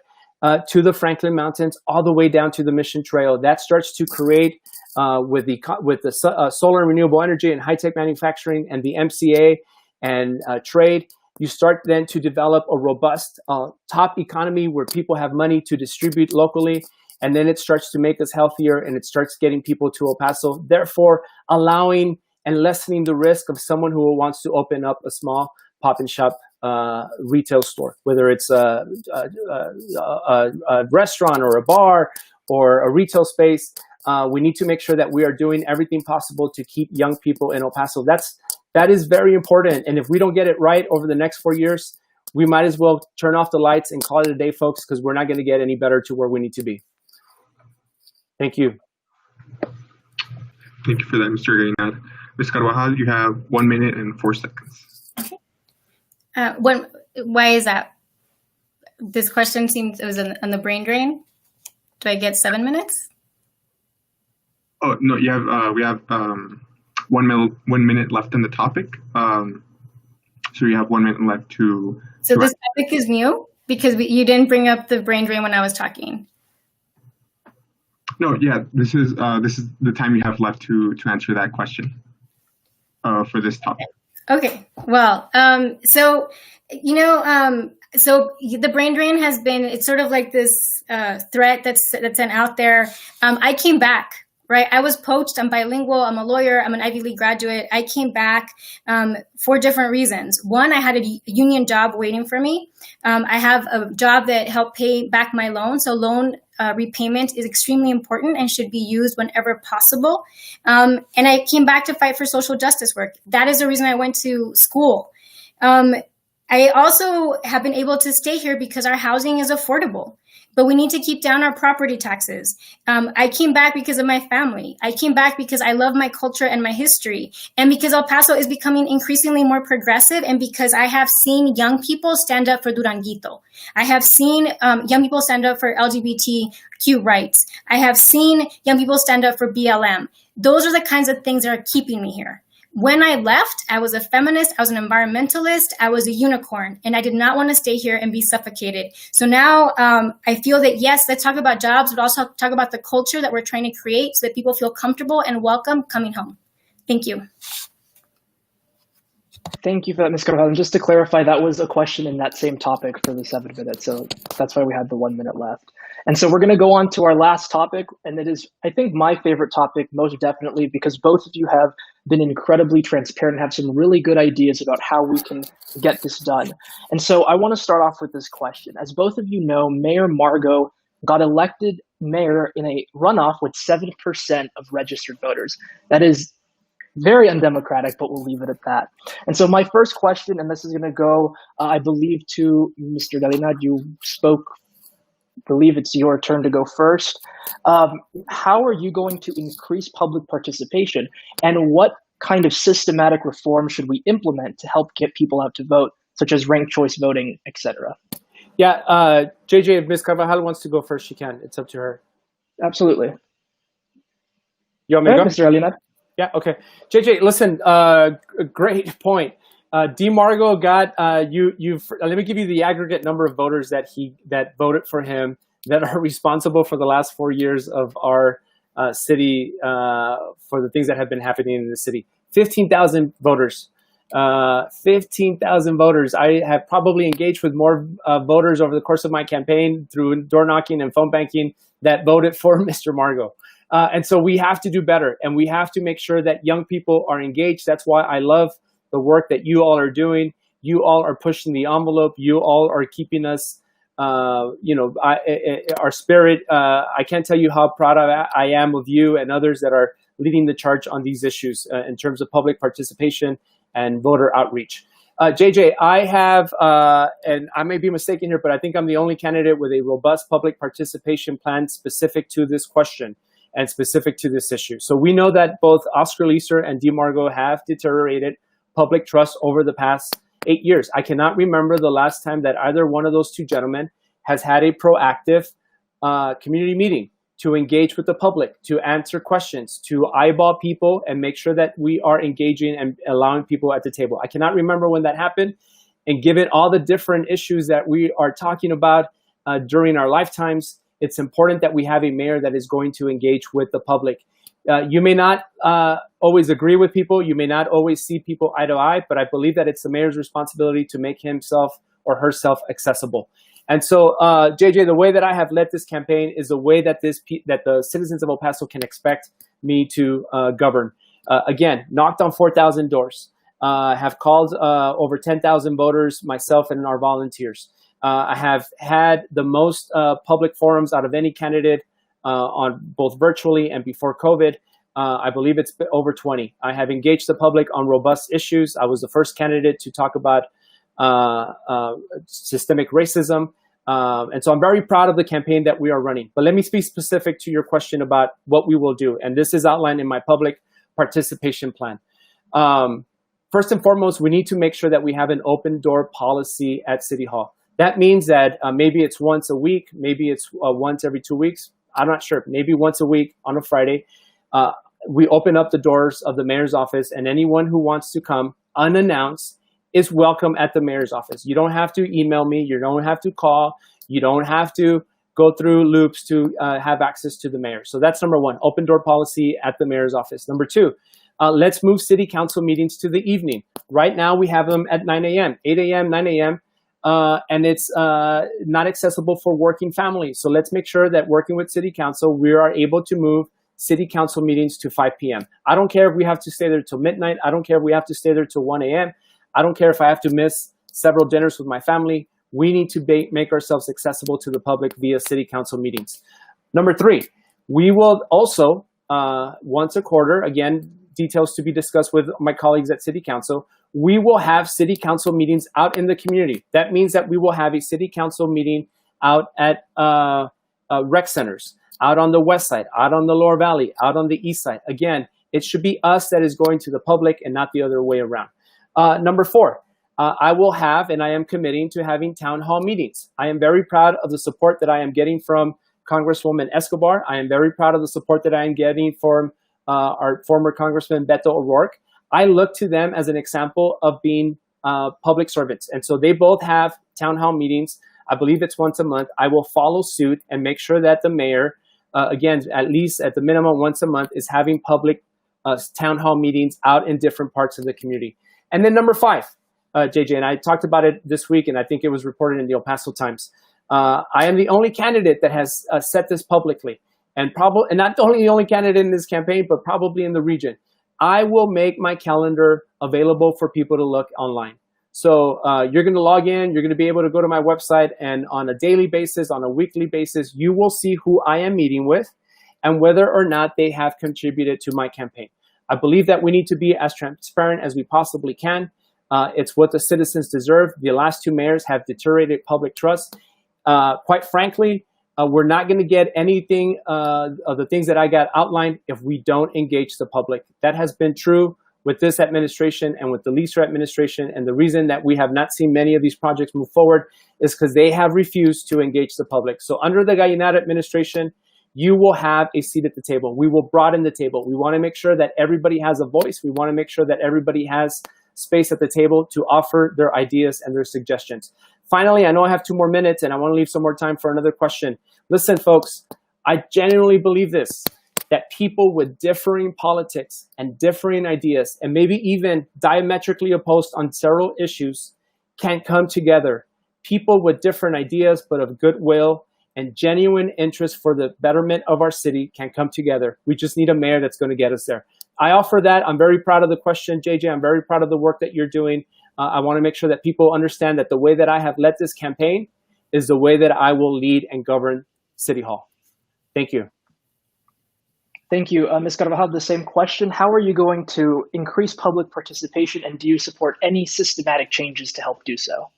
to the Franklin Mountains, all the way down to the Mission Trail. That starts to create with the solar and renewable energy and high-tech manufacturing and the MCA and trade. You start then to develop a robust top economy where people have money to distribute locally, and then it starts to make us healthier and it starts getting people to El Paso, therefore allowing and lessening the risk of someone who wants to open up a small pop-and-shop retail store, whether it's a restaurant or a bar or a retail space. We need to make sure that we are doing everything possible to keep young people in El Paso. That is very important. And if we don't get it right over the next 4 years, we might as well turn off the lights and call it a day, folks, because we're not going to get any better to where we need to be. Thank you. Thank you for that, Mr. Gallinar. Ms. Carbajal, you have 1 minute and 4 seconds. Okay. Why is that? This question seems it was on the brain drain. Do I get 7 minutes? Oh no, you have we have 1 minute left in the topic. So you have 1 minute left to. So this topic is new because you didn't bring up the brain drain when I was talking. No, yeah, this is the time you have left to answer that question for this topic. Okay. Well, so the brain drain has been, it's sort of like this threat that's sent out there. I came back, right? I was poached. I'm bilingual. I'm a lawyer. I'm an Ivy League graduate. I came back for different reasons. One, I had a union job waiting for me. I have a job that helped pay back my loan. So loan repayment is extremely important and should be used whenever possible. And I came back to fight for social justice work. That is the reason I went to school. I also have been able to stay here because our housing is affordable, but we need to keep down our property taxes. I came back because of my family. I came back because I love my culture and my history, and because El Paso is becoming increasingly more progressive, and because I have seen young people stand up for Duranguito. I have seen young people stand up for LGBTQ rights. I have seen young people stand up for BLM. Those are the kinds of things that are keeping me here. When I left, I was a feminist, I was an environmentalist, I was a unicorn, and I did not want to stay here and be suffocated. So now I feel that, yes, let's talk about jobs, but also talk about the culture that we're trying to create so that people feel comfortable and welcome coming home. Thank you. Thank you for that, Ms. Carbajal. And just to clarify, that was a question in that same topic for the 7 minutes. So that's why we had the 1 minute left. And so we're going to go on to our last topic. And it is, I think, my favorite topic, most definitely, because both of you have been incredibly transparent and have some really good ideas about how we can get this done. And so I want to start off with this question. As both of you know, Mayor Margot got elected mayor in a runoff with 7% of registered voters. That is very undemocratic, but we'll leave it at that. And so my first question, and this is going to go, I believe, to Mr. Gallinar. You spoke, I believe it's your turn to go first. How are you going to increase public participation, and what kind of systematic reform should we implement to help get people out to vote, such as ranked choice voting, etc.? Yeah, JJ, if Ms. Carbajal wants to go first, she can. It's up to her. Absolutely. You want me to go? Mr. Gallinar? Yeah, okay. JJ, listen, great point. DeMargo got let me give you the aggregate number of voters that voted for him that are responsible for the last 4 years of our city for the things that have been happening in the city. 15,000 voters. 15,000 voters. I have probably engaged with more voters over the course of my campaign through door knocking and phone banking that voted for Mr. Margo. And so we have to do better, and we have to make sure that young people are engaged. That's why I love the work that you all are doing. You all are pushing the envelope. You all are keeping us, our spirit. I can't tell you how proud I am of you and others that are leading the charge on these issues in terms of public participation and voter outreach. JJ, I have, and I may be mistaken here, but I think I'm the only candidate with a robust public participation plan specific to this question. and specific to this issue. So we know that both Oscar Leeser and DeMargo have deteriorated public trust over the past 8 years. I cannot remember the last time that either one of those two gentlemen has had a proactive community meeting to engage with the public, to answer questions, to eyeball people and make sure that we are engaging and allowing people at the table. I cannot remember when that happened. And given all the different issues that we are talking about during our lifetimes, it's important that we have a mayor that is going to engage with the public. You may not always agree with people. You may not always see people eye to eye, but I believe that it's the mayor's responsibility to make himself or herself accessible. And so, JJ, the way that I have led this campaign is the way that that the citizens of El Paso can expect me to govern. Again, knocked on 4,000 doors, have called over 10,000 voters, myself and our volunteers. I have had the most public forums out of any candidate on both virtually and before COVID. I believe it's over 20. I have engaged the public on robust issues. I was the first candidate to talk about systemic racism. And so I'm very proud of the campaign that we are running. But let me be specific to your question about what we will do. And this is outlined in my public participation plan. First and foremost, we need to make sure that we have an open door policy at City Hall. That means that maybe it's once a week, maybe it's once every 2 weeks. I'm not sure, maybe once a week on a Friday. We open up the doors of the mayor's office, and anyone who wants to come unannounced is welcome at the mayor's office. You don't have to email me. You don't have to call. You don't have to go through loops to have access to the mayor. So that's number one, open door policy at the mayor's office. Number two, let's move city council meetings to the evening. Right now we have them at 9 a.m., 8 a.m., 9 a.m., and it's not accessible for working families. So let's make sure that working with city council, we are able to move city council meetings to 5 p.m. I don't care if we have to stay there till midnight. I don't care if we have to stay there till 1 a.m. I don't care if I have to miss several dinners with my family. We need to make ourselves accessible to the public via city council meetings. Number three, we will also, once a quarter, again, details to be discussed with my colleagues at city council, we will have city council meetings out in the community. That means that we will have a city council meeting out at rec centers, out on the west side, out on the lower valley, out on the east side. Again, it should be us that is going to the public and not the other way around. Number four, I will have, and I am committing to having town hall meetings. I am very proud of the support that I am getting from Congresswoman Escobar. I am very proud of the support that I am getting from our former Congressman Beto O'Rourke. I look to them as an example of being public servants. And so they both have town hall meetings. I believe it's once a month. I will follow suit and make sure that the mayor, again, at least at the minimum once a month, is having public town hall meetings out in different parts of the community. And then number five, JJ, and I talked about it this week, and I think it was reported in the El Paso Times. I am the only candidate that has said this publicly, and not only the only candidate in this campaign, but probably in the region. I will make my calendar available for people to look online. So you're going to log in, you're going to be able to go to my website, and on a daily basis, on a weekly basis, you will see who I am meeting with and whether or not they have contributed to my campaign. I believe that we need to be as transparent as we possibly can. It's what the citizens deserve. The last two mayors have deteriorated public trust. Quite frankly, we're not going to get anything of the things that I got outlined if we don't engage the public. That has been true with this administration and with the Leeser administration. And the reason that we have not seen many of these projects move forward is because they have refused to engage the public. So under the Gallinar administration, you will have a seat at the table. We will broaden the table. We want to make sure that everybody has a voice. We want to make sure that everybody has space at the table to offer their ideas and their suggestions. Finally, I know I have 2 more minutes and I want to leave some more time for another question. Listen, folks, I genuinely believe this, that people with differing politics and differing ideas, and maybe even diametrically opposed on several issues, can come together. People with different ideas, but of goodwill and genuine interest for the betterment of our city can come together. We just need a mayor that's going to get us there. I offer that. I'm very proud of the question, JJ. I'm very proud of the work that you're doing. I want to make sure that people understand that the way that I have led this campaign is the way that I will lead and govern City Hall. Thank you. Thank you. Ms. Carbajal, the same question. How are you going to increase public participation, and do you support any systematic changes to help do so?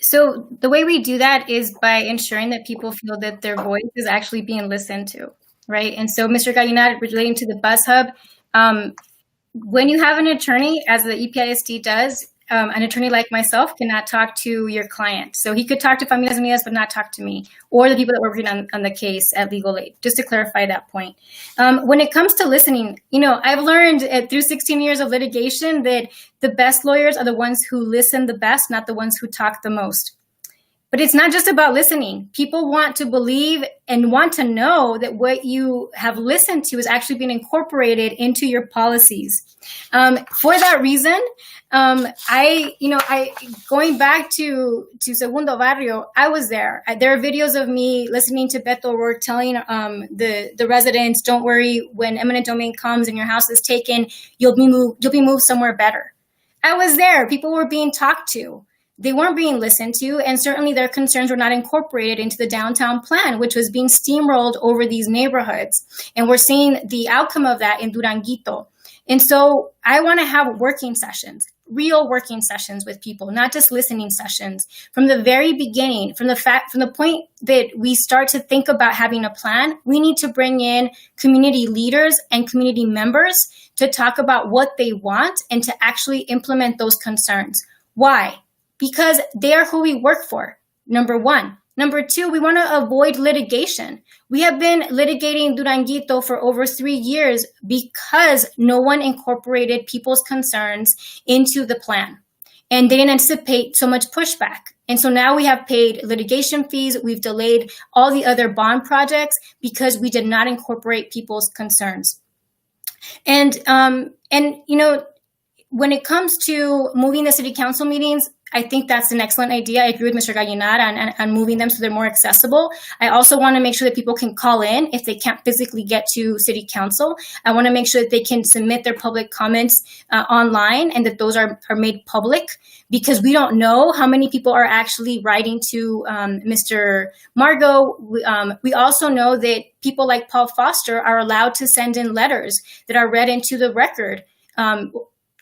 So the way we do that is by ensuring that people feel that their voice is actually being listened to, right? And so, Mr. Gallinar, relating to the bus hub, when you have an attorney, as the EPISD does, an attorney like myself cannot talk to your client. So he could talk to Familias Unidas, but not talk to me or the people that were working on the case at Legal Aid, just to clarify that point. When it comes to listening, I've learned through 16 years of litigation that the best lawyers are the ones who listen the best, not the ones who talk the most. But it's not just about listening. People want to believe and want to know that what you have listened to is actually being incorporated into your policies. For that reason, I going back to Segundo Barrio, I was there. There are videos of me listening to Beto O'Rourke telling the residents, "Don't worry, when eminent domain comes and your house is taken, you'll be moved somewhere better." I was there. People were being talked to. They weren't being listened to, and certainly their concerns were not incorporated into the downtown plan, which was being steamrolled over these neighborhoods. And we're seeing the outcome of that in Duranguito. And so I want to have working sessions, real working sessions with people, not just listening sessions. From the very beginning, from the point that we start to think about having a plan, we need to bring in community leaders and community members to talk about what they want and to actually implement those concerns. Why? Because they are who we work for, number one. Number two, we want to avoid litigation. We have been litigating Duranguito for over 3 years because no one incorporated people's concerns into the plan. And they didn't anticipate so much pushback. And so now we have paid litigation fees. We've delayed all the other bond projects because we did not incorporate people's concerns. And when it comes to moving the city council meetings, I think that's an excellent idea. I agree with Mr. Gallinar on moving them so they're more accessible. I also want to make sure that people can call in if they can't physically get to city council. I want to make sure that they can submit their public comments online and that those are made public, because we don't know how many people are actually writing to Mr. Margot. We also know that people like Paul Foster are allowed to send in letters that are read into the record.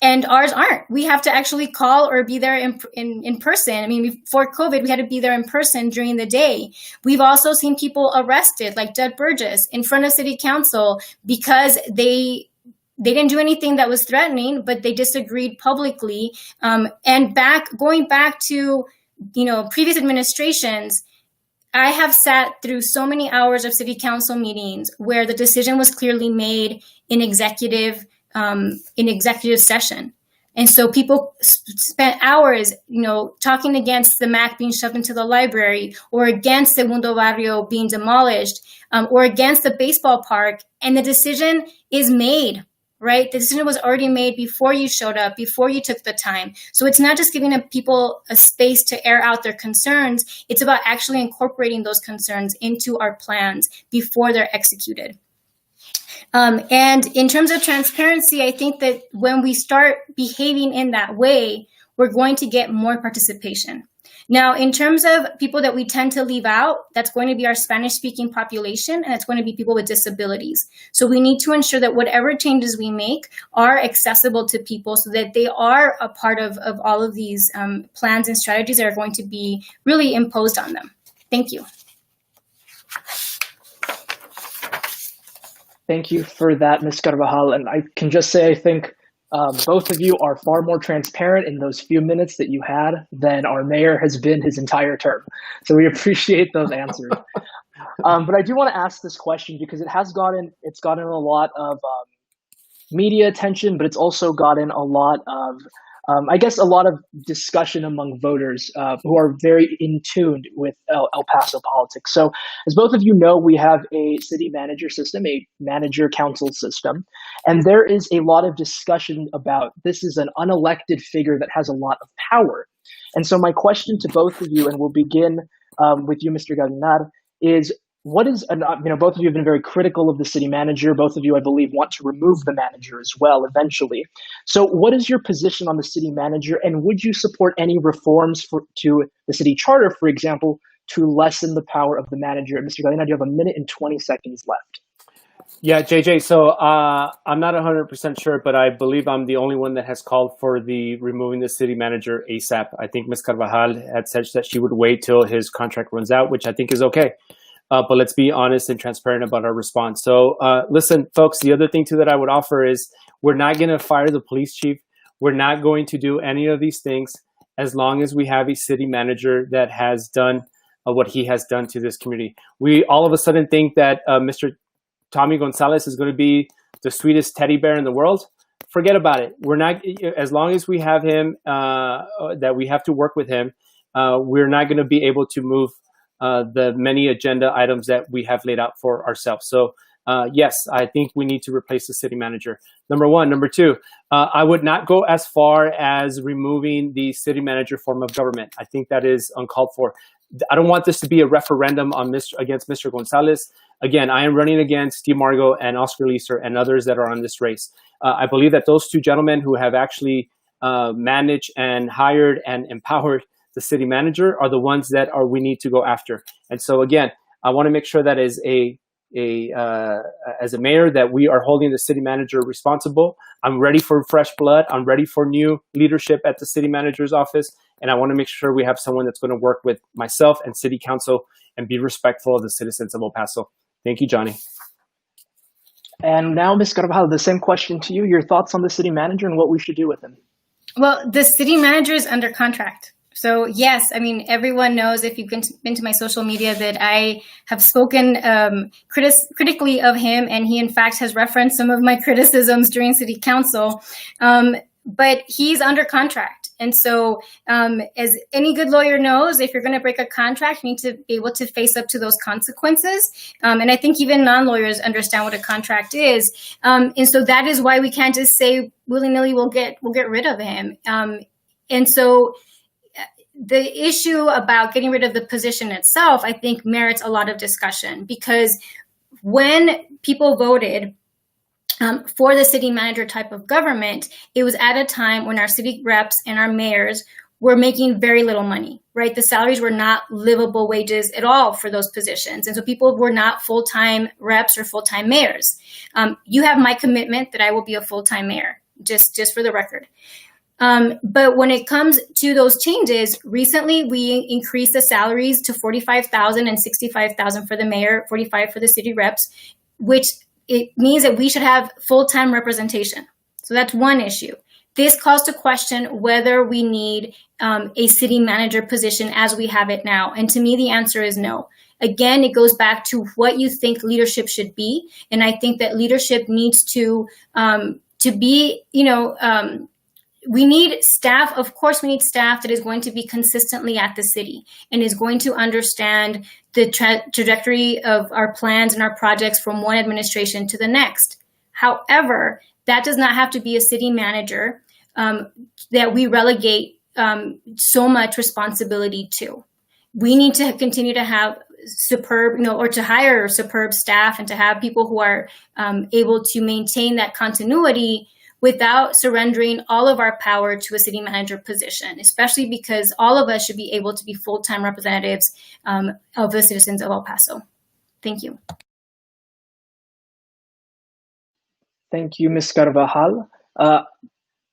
And ours aren't. We have to actually call or be there in person. I mean, before COVID, we had to be there in person during the day. We've also seen people arrested, like Judd Burgess, in front of city council because they didn't do anything that was threatening, but they disagreed publicly. And going back to, previous administrations, I have sat through so many hours of city council meetings where the decision was clearly made in executive session. And so people spent hours, talking against the MAC being shoved into the library, or against Segundo Barrio being demolished, or against the baseball park. And the decision is made, right? The decision was already made before you showed up, before you took the time. So it's not just giving people a space to air out their concerns. It's about actually incorporating those concerns into our plans before they're executed. And in terms of transparency, I think that when we start behaving in that way, we're going to get more participation. Now, in terms of people that we tend to leave out, that's going to be our Spanish-speaking population, and it's going to be people with disabilities. So we need to ensure that whatever changes we make are accessible to people so that they are a part of all of these plans and strategies that are going to be really imposed on them. Thank you. Thank you for that, Ms. Carbajal. And I can just say, I think both of you are far more transparent in those few minutes that you had than our mayor has been his entire term. So we appreciate those answers. But I do want to ask this question because it's gotten a lot of media attention, but it's also gotten a lot of a lot of discussion among voters who are very in tune with El Paso politics. So as both of you know, we have a city manager system, a manager council system, and there is a lot of discussion about this is an unelected figure that has a lot of power. And so my question to both of you, and we'll begin with you, Mr. Gallinar, is both of you have been very critical of the city manager. Both of you, I believe, want to remove the manager as well eventually. So what is your position on the city manager, and would you support any reforms to the city charter, for example, to lessen the power of the manager? Mr. Gallinar, you have 1 minute and 20 seconds left. Yeah, JJ. So I'm not 100% sure, but I believe I'm the only one that has called for the removing the city manager ASAP. I think Ms. Carbajal had said that she would wait till his contract runs out, which I think is okay. But let's be honest and transparent about our response. So listen, folks, the other thing too that I would offer is we're not going to fire the police chief. We're not going to do any of these things as long as we have a city manager that has done what he has done to this community. We all of a sudden think that Mr. Tommy Gonzalez is going to be the sweetest teddy bear in the world. Forget about it. We're not, as long as we have him, that we have to work with him, we're not going to be able to move the many agenda items that we have laid out for ourselves. So yes, I think we need to replace the city manager. Number one. Number two, I would not go as far as removing the city manager form of government. I think that is uncalled for. I don't want this to be a referendum on against Mr. Gonzalez. Again, I am running against Steve Margo and Oscar Leeser and others that are on this race. I believe that those two gentlemen who have actually managed and hired and empowered the city manager are the ones that we need to go after. And so again, I want to make sure that as a mayor that we are holding the city manager responsible. I'm ready for fresh blood. I'm ready for new leadership at the city manager's office. And I want to make sure we have someone that's going to work with myself and city council and be respectful of the citizens of El Paso. Thank you, Johnny. And now, Ms. Carbajal, the same question to you. Your thoughts on the city manager and what we should do with him? Well, the city manager is under contract. So yes, I mean, everyone knows if you've been to my social media that I have spoken critically of him, and he in fact has referenced some of my criticisms during city council, but he's under contract. And so as any good lawyer knows, if you're going to break a contract, you need to be able to face up to those consequences. And I think even non-lawyers understand what a contract is. And so that is why we can't just say willy-nilly we'll get rid of him. And so the issue about getting rid of the position itself, I think, merits a lot of discussion, because when people voted for the city manager type of government, it was at a time when our city reps and our mayors were making very little money, right? The salaries were not livable wages at all for those positions. And so people were not full-time reps or full-time mayors. You have my commitment that I will be a full-time mayor, just for the record. But when it comes to those changes, recently we increased the salaries to $45,000 and $65,000 for the mayor, $45,000 for the city reps, which it means that we should have full-time representation. So that's one issue. This calls to question whether we need a city manager position as we have it now. And to me, the answer is no. Again, it goes back to what you think leadership should be. And I think that leadership needs to be, we need staff. Of course, we need staff that is going to be consistently at the city and is going to understand the trajectory of our plans and our projects from one administration to the next. However, that does not have to be a city manager that we relegate so much responsibility to. We need to continue to have superb, or to hire superb staff and to have people who are able to maintain that continuity without surrendering all of our power to a city manager position, especially because all of us should be able to be full-time representatives of the citizens of El Paso. Thank you. Thank you, Ms. Carbajal.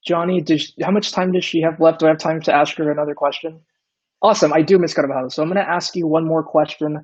Johnny, how much time does she have left? Do I have time to ask her another question? Awesome, I do, Ms. Carbajal. So I'm going to ask you one more question.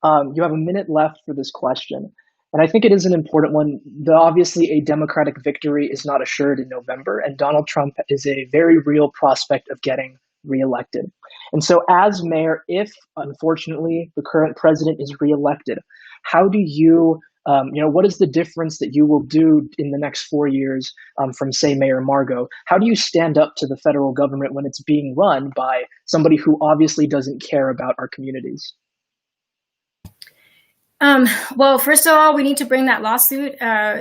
You have a minute left for this question. And I think it is an important one. Obviously, a Democratic victory is not assured in November, and Donald Trump is a very real prospect of getting reelected. And so as mayor, if unfortunately the current president is reelected, how do you, what is the difference that you will do in the next 4 years from, say, Mayor Margo? How do you stand up to the federal government when it's being run by somebody who obviously doesn't care about our communities? Well, first of all, we need to bring that lawsuit.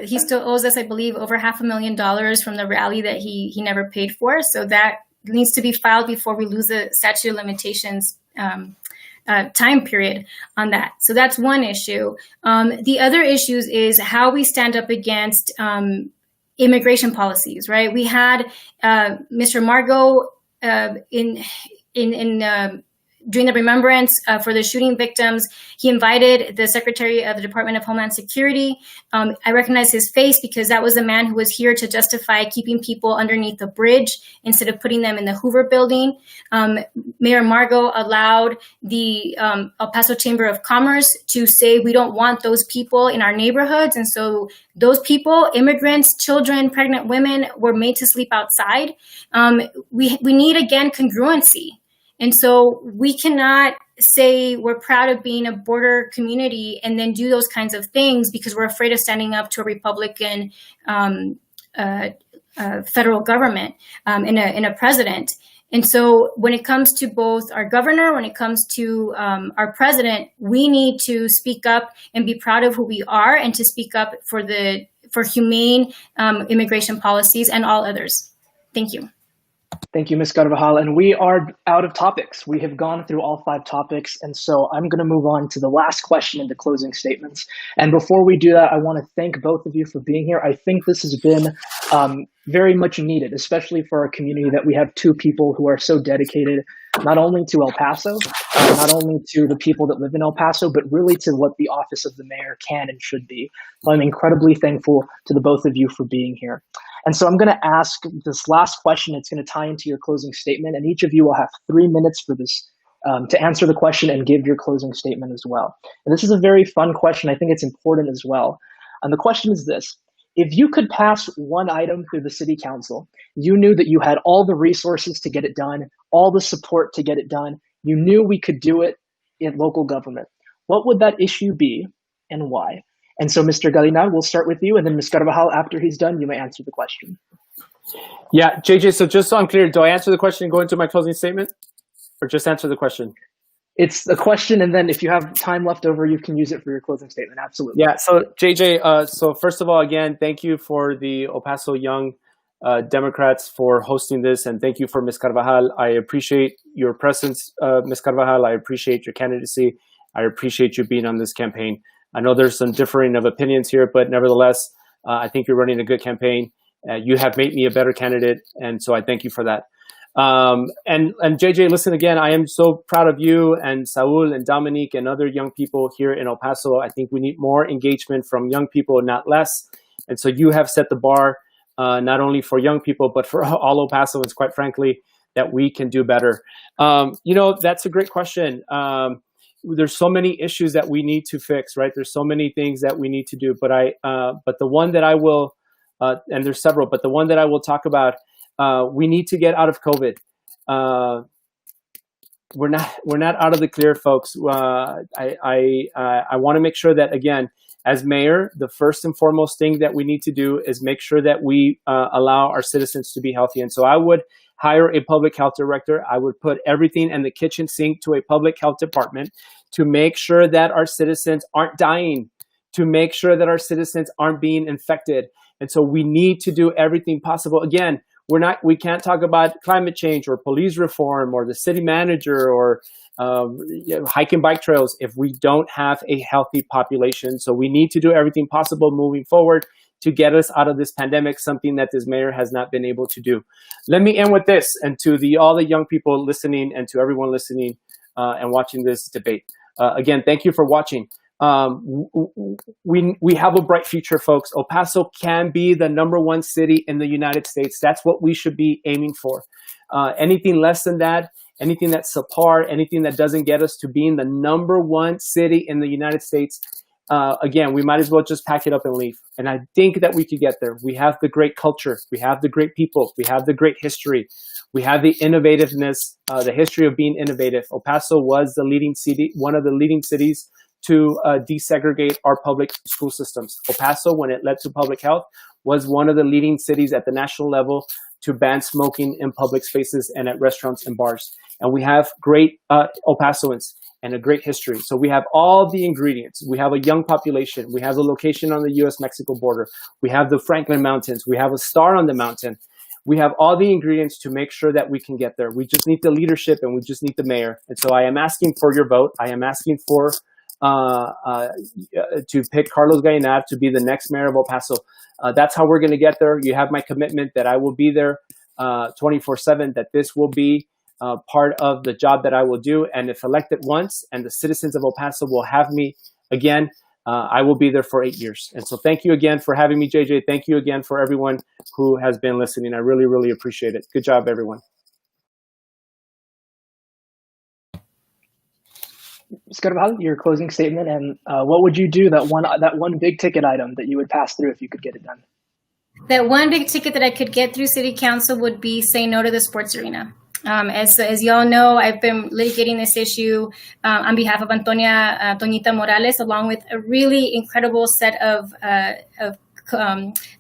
He still owes us, I believe, over $500,000 from the rally that he never paid for. So that needs to be filed before we lose the statute of limitations time period on that. So that's one issue. The other issues is how we stand up against immigration policies, right? We had Mr. Margo during the remembrance for the shooting victims, he invited the Secretary of the Department of Homeland Security. I recognize his face because that was the man who was here to justify keeping people underneath the bridge instead of putting them in the Hoover building. Mayor Margo allowed the El Paso Chamber of Commerce to say we don't want those people in our neighborhoods. And so those people, immigrants, children, pregnant women, were made to sleep outside. We need, again, congruency. And so we cannot say we're proud of being a border community and then do those kinds of things because we're afraid of standing up to a Republican federal government in a president. And so when it comes to both our governor, when it comes to our president, we need to speak up and be proud of who we are and to speak up for humane immigration policies and all others. Thank you. Thank you, Ms. Carbajal. And we are out of topics. We have gone through all 5 topics. And so I'm going to move on to the last question in the closing statements. And before we do that, I want to thank both of you for being here. I think this has been very much needed, especially for our community, that we have 2 people who are so dedicated, not only to El Paso, not only to the people that live in El Paso, but really to what the office of the mayor can and should be. So I'm incredibly thankful to the both of you for being here. And so I'm going to ask this last question. It's going to tie into your closing statement, and each of you will have 3 minutes for this to answer the question and give your closing statement as well. And this is a very fun question. I think it's important as well. And the question is this: if you could pass one item through the city council, you knew that you had all the resources to get it done, all the support to get it done, you knew we could do it in local government, what would that issue be and why? And so, Mr. Gallinar, we'll start with you, and then Ms. Carbajal, after he's done, you may answer the question. Yeah, JJ, so just so I'm clear, do I answer the question and go into my closing statement, or just answer the question? It's a question, and then if you have time left over, you can use it for your closing statement. Absolutely. Yeah, so JJ, so first of all, again, thank you for the El Paso Young Democrats for hosting this, and thank you for Ms. Carbajal. I appreciate your presence, Ms. Carbajal. I appreciate your candidacy. I appreciate you being on this campaign. I know there's some differing of opinions here, but nevertheless, I think you're running a good campaign. You have made me a better candidate, and so I thank you for that. And JJ, listen again, I am so proud of you and Saul and Dominique and other young people here in El Paso. I think we need more engagement from young people, not less. And so you have set the bar, not only for young people, but for all El Pasoans, quite frankly, that we can do better. You know, that's a great question. There's so many issues that we need to fix, right? There's so many things that we need to do, but the one that I will, and there's several, but the one that I will talk about, we need to get out of COVID. We're not out of the clear, folks. I want to make sure that, again, as mayor, the first and foremost thing that we need to do is make sure that we allow our citizens to be healthy. And so I would hire a public health director. I would put everything in the kitchen sink to a public health department to make sure that our citizens aren't dying, to make sure that our citizens aren't being infected. And so we need to do everything possible. Again, we can't talk about climate change or police reform or the city manager or hike and bike trails if we don't have a healthy population. So we need to do everything possible moving forward to get us out of this pandemic, something that this mayor has not been able to do. Let me end with this, and to all the young people listening and to everyone listening and watching this debate. Again, thank you for watching. We have a bright future, folks. El Paso can be the #1 city in the United States. That's what we should be aiming for. Anything less than that, anything that's subpar, anything that doesn't get us to being the #1 city in the United States, again, we might as well just pack it up and leave. And I think that we could get there. We have the great culture. We have the great people. We have the great history. We have the innovativeness, the history of being innovative. El Paso was the leading city, one of the leading cities to desegregate our public school systems. El Paso, when it led to public health, was one of the leading cities at the national level to ban smoking in public spaces and at restaurants and bars. And we have great El Pasoans and a great history. So we have all the ingredients. We have a young population. We have the location on the US-Mexico border. We have the Franklin Mountains. We have a star on the mountain. We have all the ingredients to make sure that we can get there. We just need the leadership and we just need the mayor. And so I am asking for your vote. I am asking for to pick Carlos Gallinar to be the next mayor of El Paso. That's how we're going to get there. You have my commitment that I will be there 24/7, that this will be part of the job that I will do. And if elected once and the citizens of El Paso will have me again, I will be there for 8 years. And so thank you again for having me, JJ. Thank you again for everyone who has been listening. I really, really appreciate it. Good job, everyone. Ms. Carbajal, your closing statement, and what would you do, that one big ticket item that you would pass through if you could get it done? That one big ticket that I could get through City Council would be say no to the sports arena. As you all know, I've been litigating this issue on behalf of Toñita Morales, along with a really incredible set of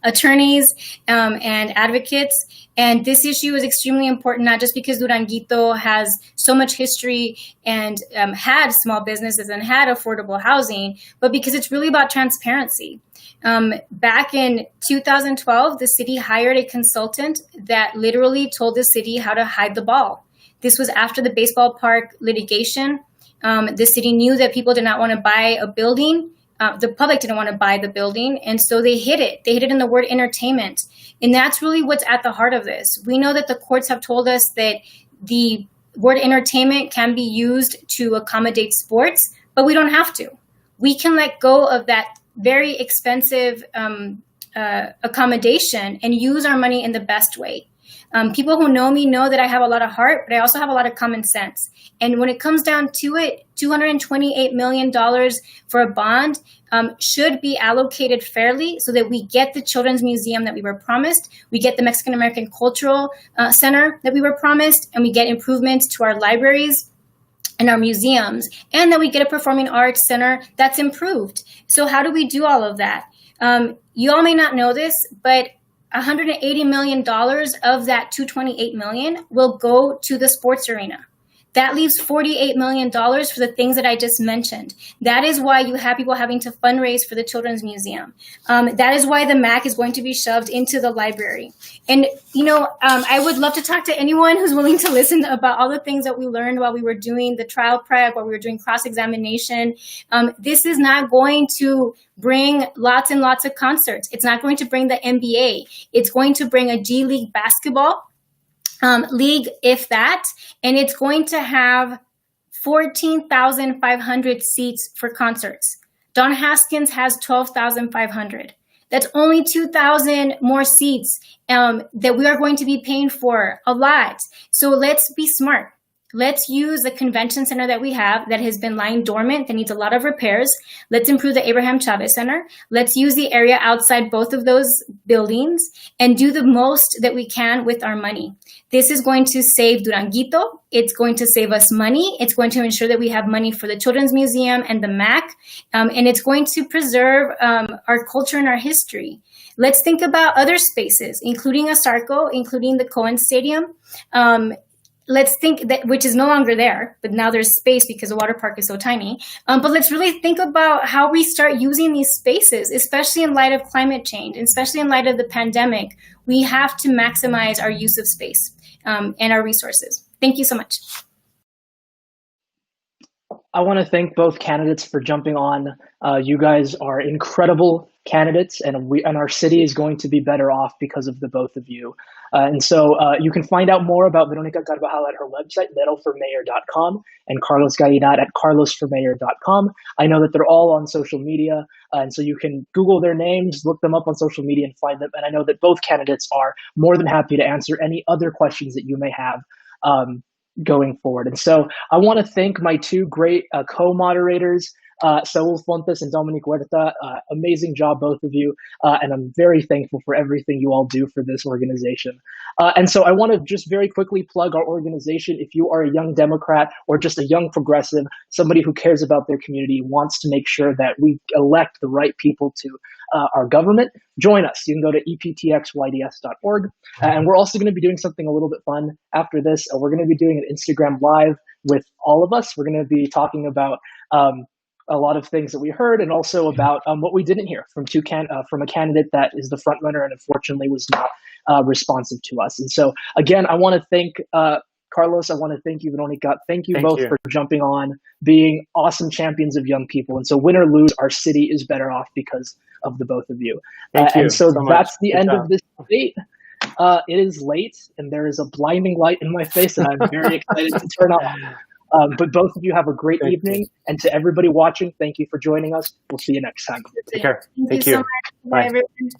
attorneys and advocates. And this issue is extremely important, not just because Duranguito has so much history and had small businesses and had affordable housing, but because it's really about transparency. Back in 2012, the city hired a consultant that literally told the city how to hide the ball. This was after the baseball park litigation. The city knew that people did not want to buy a building. The public didn't want to buy the building, and so they hid it. They hid it in the word entertainment. And that's really what's at the heart of this. We know that the courts have told us that the word entertainment can be used to accommodate sports, but we don't have to. We can let go of that very expensive accommodation and use our money in the best way. People who know me know that I have a lot of heart, but I also have a lot of common sense. And when it comes down to it, $228 million for a bond should be allocated fairly so that we get the Children's Museum that we were promised, we get the Mexican American Cultural Center that we were promised, and we get improvements to our libraries and our museums, and that we get a performing arts center that's improved. So how do we do all of that? You all may not know this, but $180 million of that $228 million will go to the sports arena. That leaves $48 million for the things that I just mentioned. That is why you have people having to fundraise for the Children's Museum. That is why the MAC is going to be shoved into the library. And, I would love to talk to anyone who's willing to listen about all the things that we learned while we were doing the trial prep, while we were doing cross-examination. This is not going to bring lots and lots of concerts. It's not going to bring the NBA. It's going to bring a G League basketball league, if that, and it's going to have 14,500 seats for concerts. Don Haskins has 12,500. That's only 2,000 more seats that we are going to be paying for, a lot. So let's be smart. Let's use the convention center that we have that has been lying dormant, that needs a lot of repairs. Let's improve the Abraham Chavez Center. Let's use the area outside both of those buildings and do the most that we can with our money. This is going to save Duranguito. It's going to save us money. It's going to ensure that we have money for the Children's Museum and the MAC. And it's going to preserve our culture and our history. Let's think about other spaces, including Asarco, including the Cohen Stadium. Let's think that, which is no longer there, but now there's space because the water park is so tiny. But let's really think about how we start using these spaces, especially in light of climate change, especially in light of the pandemic. We have to maximize our use of space and our resources. Thank you so much. I want to thank both candidates for jumping on. You guys are incredible candidates, and our city is going to be better off because of the both of you. And so you can find out more about Veronica Carbajal at her website, merylformayor.com, and Carlos Gallinar at carlosformayor.com. I know that they're all on social media, and so you can Google their names, look them up on social media, and find them. And I know that both candidates are more than happy to answer any other questions that you may have going forward. And so I want to thank my two great co-moderators, Saul Fontes and Dominic Huerta. Amazing job, both of you. And I'm very thankful for everything you all do for this organization. And so I want to just very quickly plug our organization. If you are a young Democrat or just a young progressive, somebody who cares about their community, wants to make sure that we elect the right people to our government, join us. You can go to eptxyds.org. And we're also going to be doing something a little bit fun after this. We're going to be doing an Instagram Live with all of us. We're going to be talking about a lot of things that we heard, and also about what we didn't hear from from a candidate that is the front runner and unfortunately was not responsive to us. And so again, I want to thank Carlos. I want to thank you, Veronica. Thank you both for jumping on, being awesome champions of young people. And so win or lose, our city is better off because of the both of you. Thank you and so so that's much. the Good end job. of this debate. It is late, and there is a blinding light in my face, and I'm very excited to turn off. But both of you have a great evening. And to everybody watching, thank you for joining us. We'll see you next time. Take care. Thank you so much. Bye, everyone.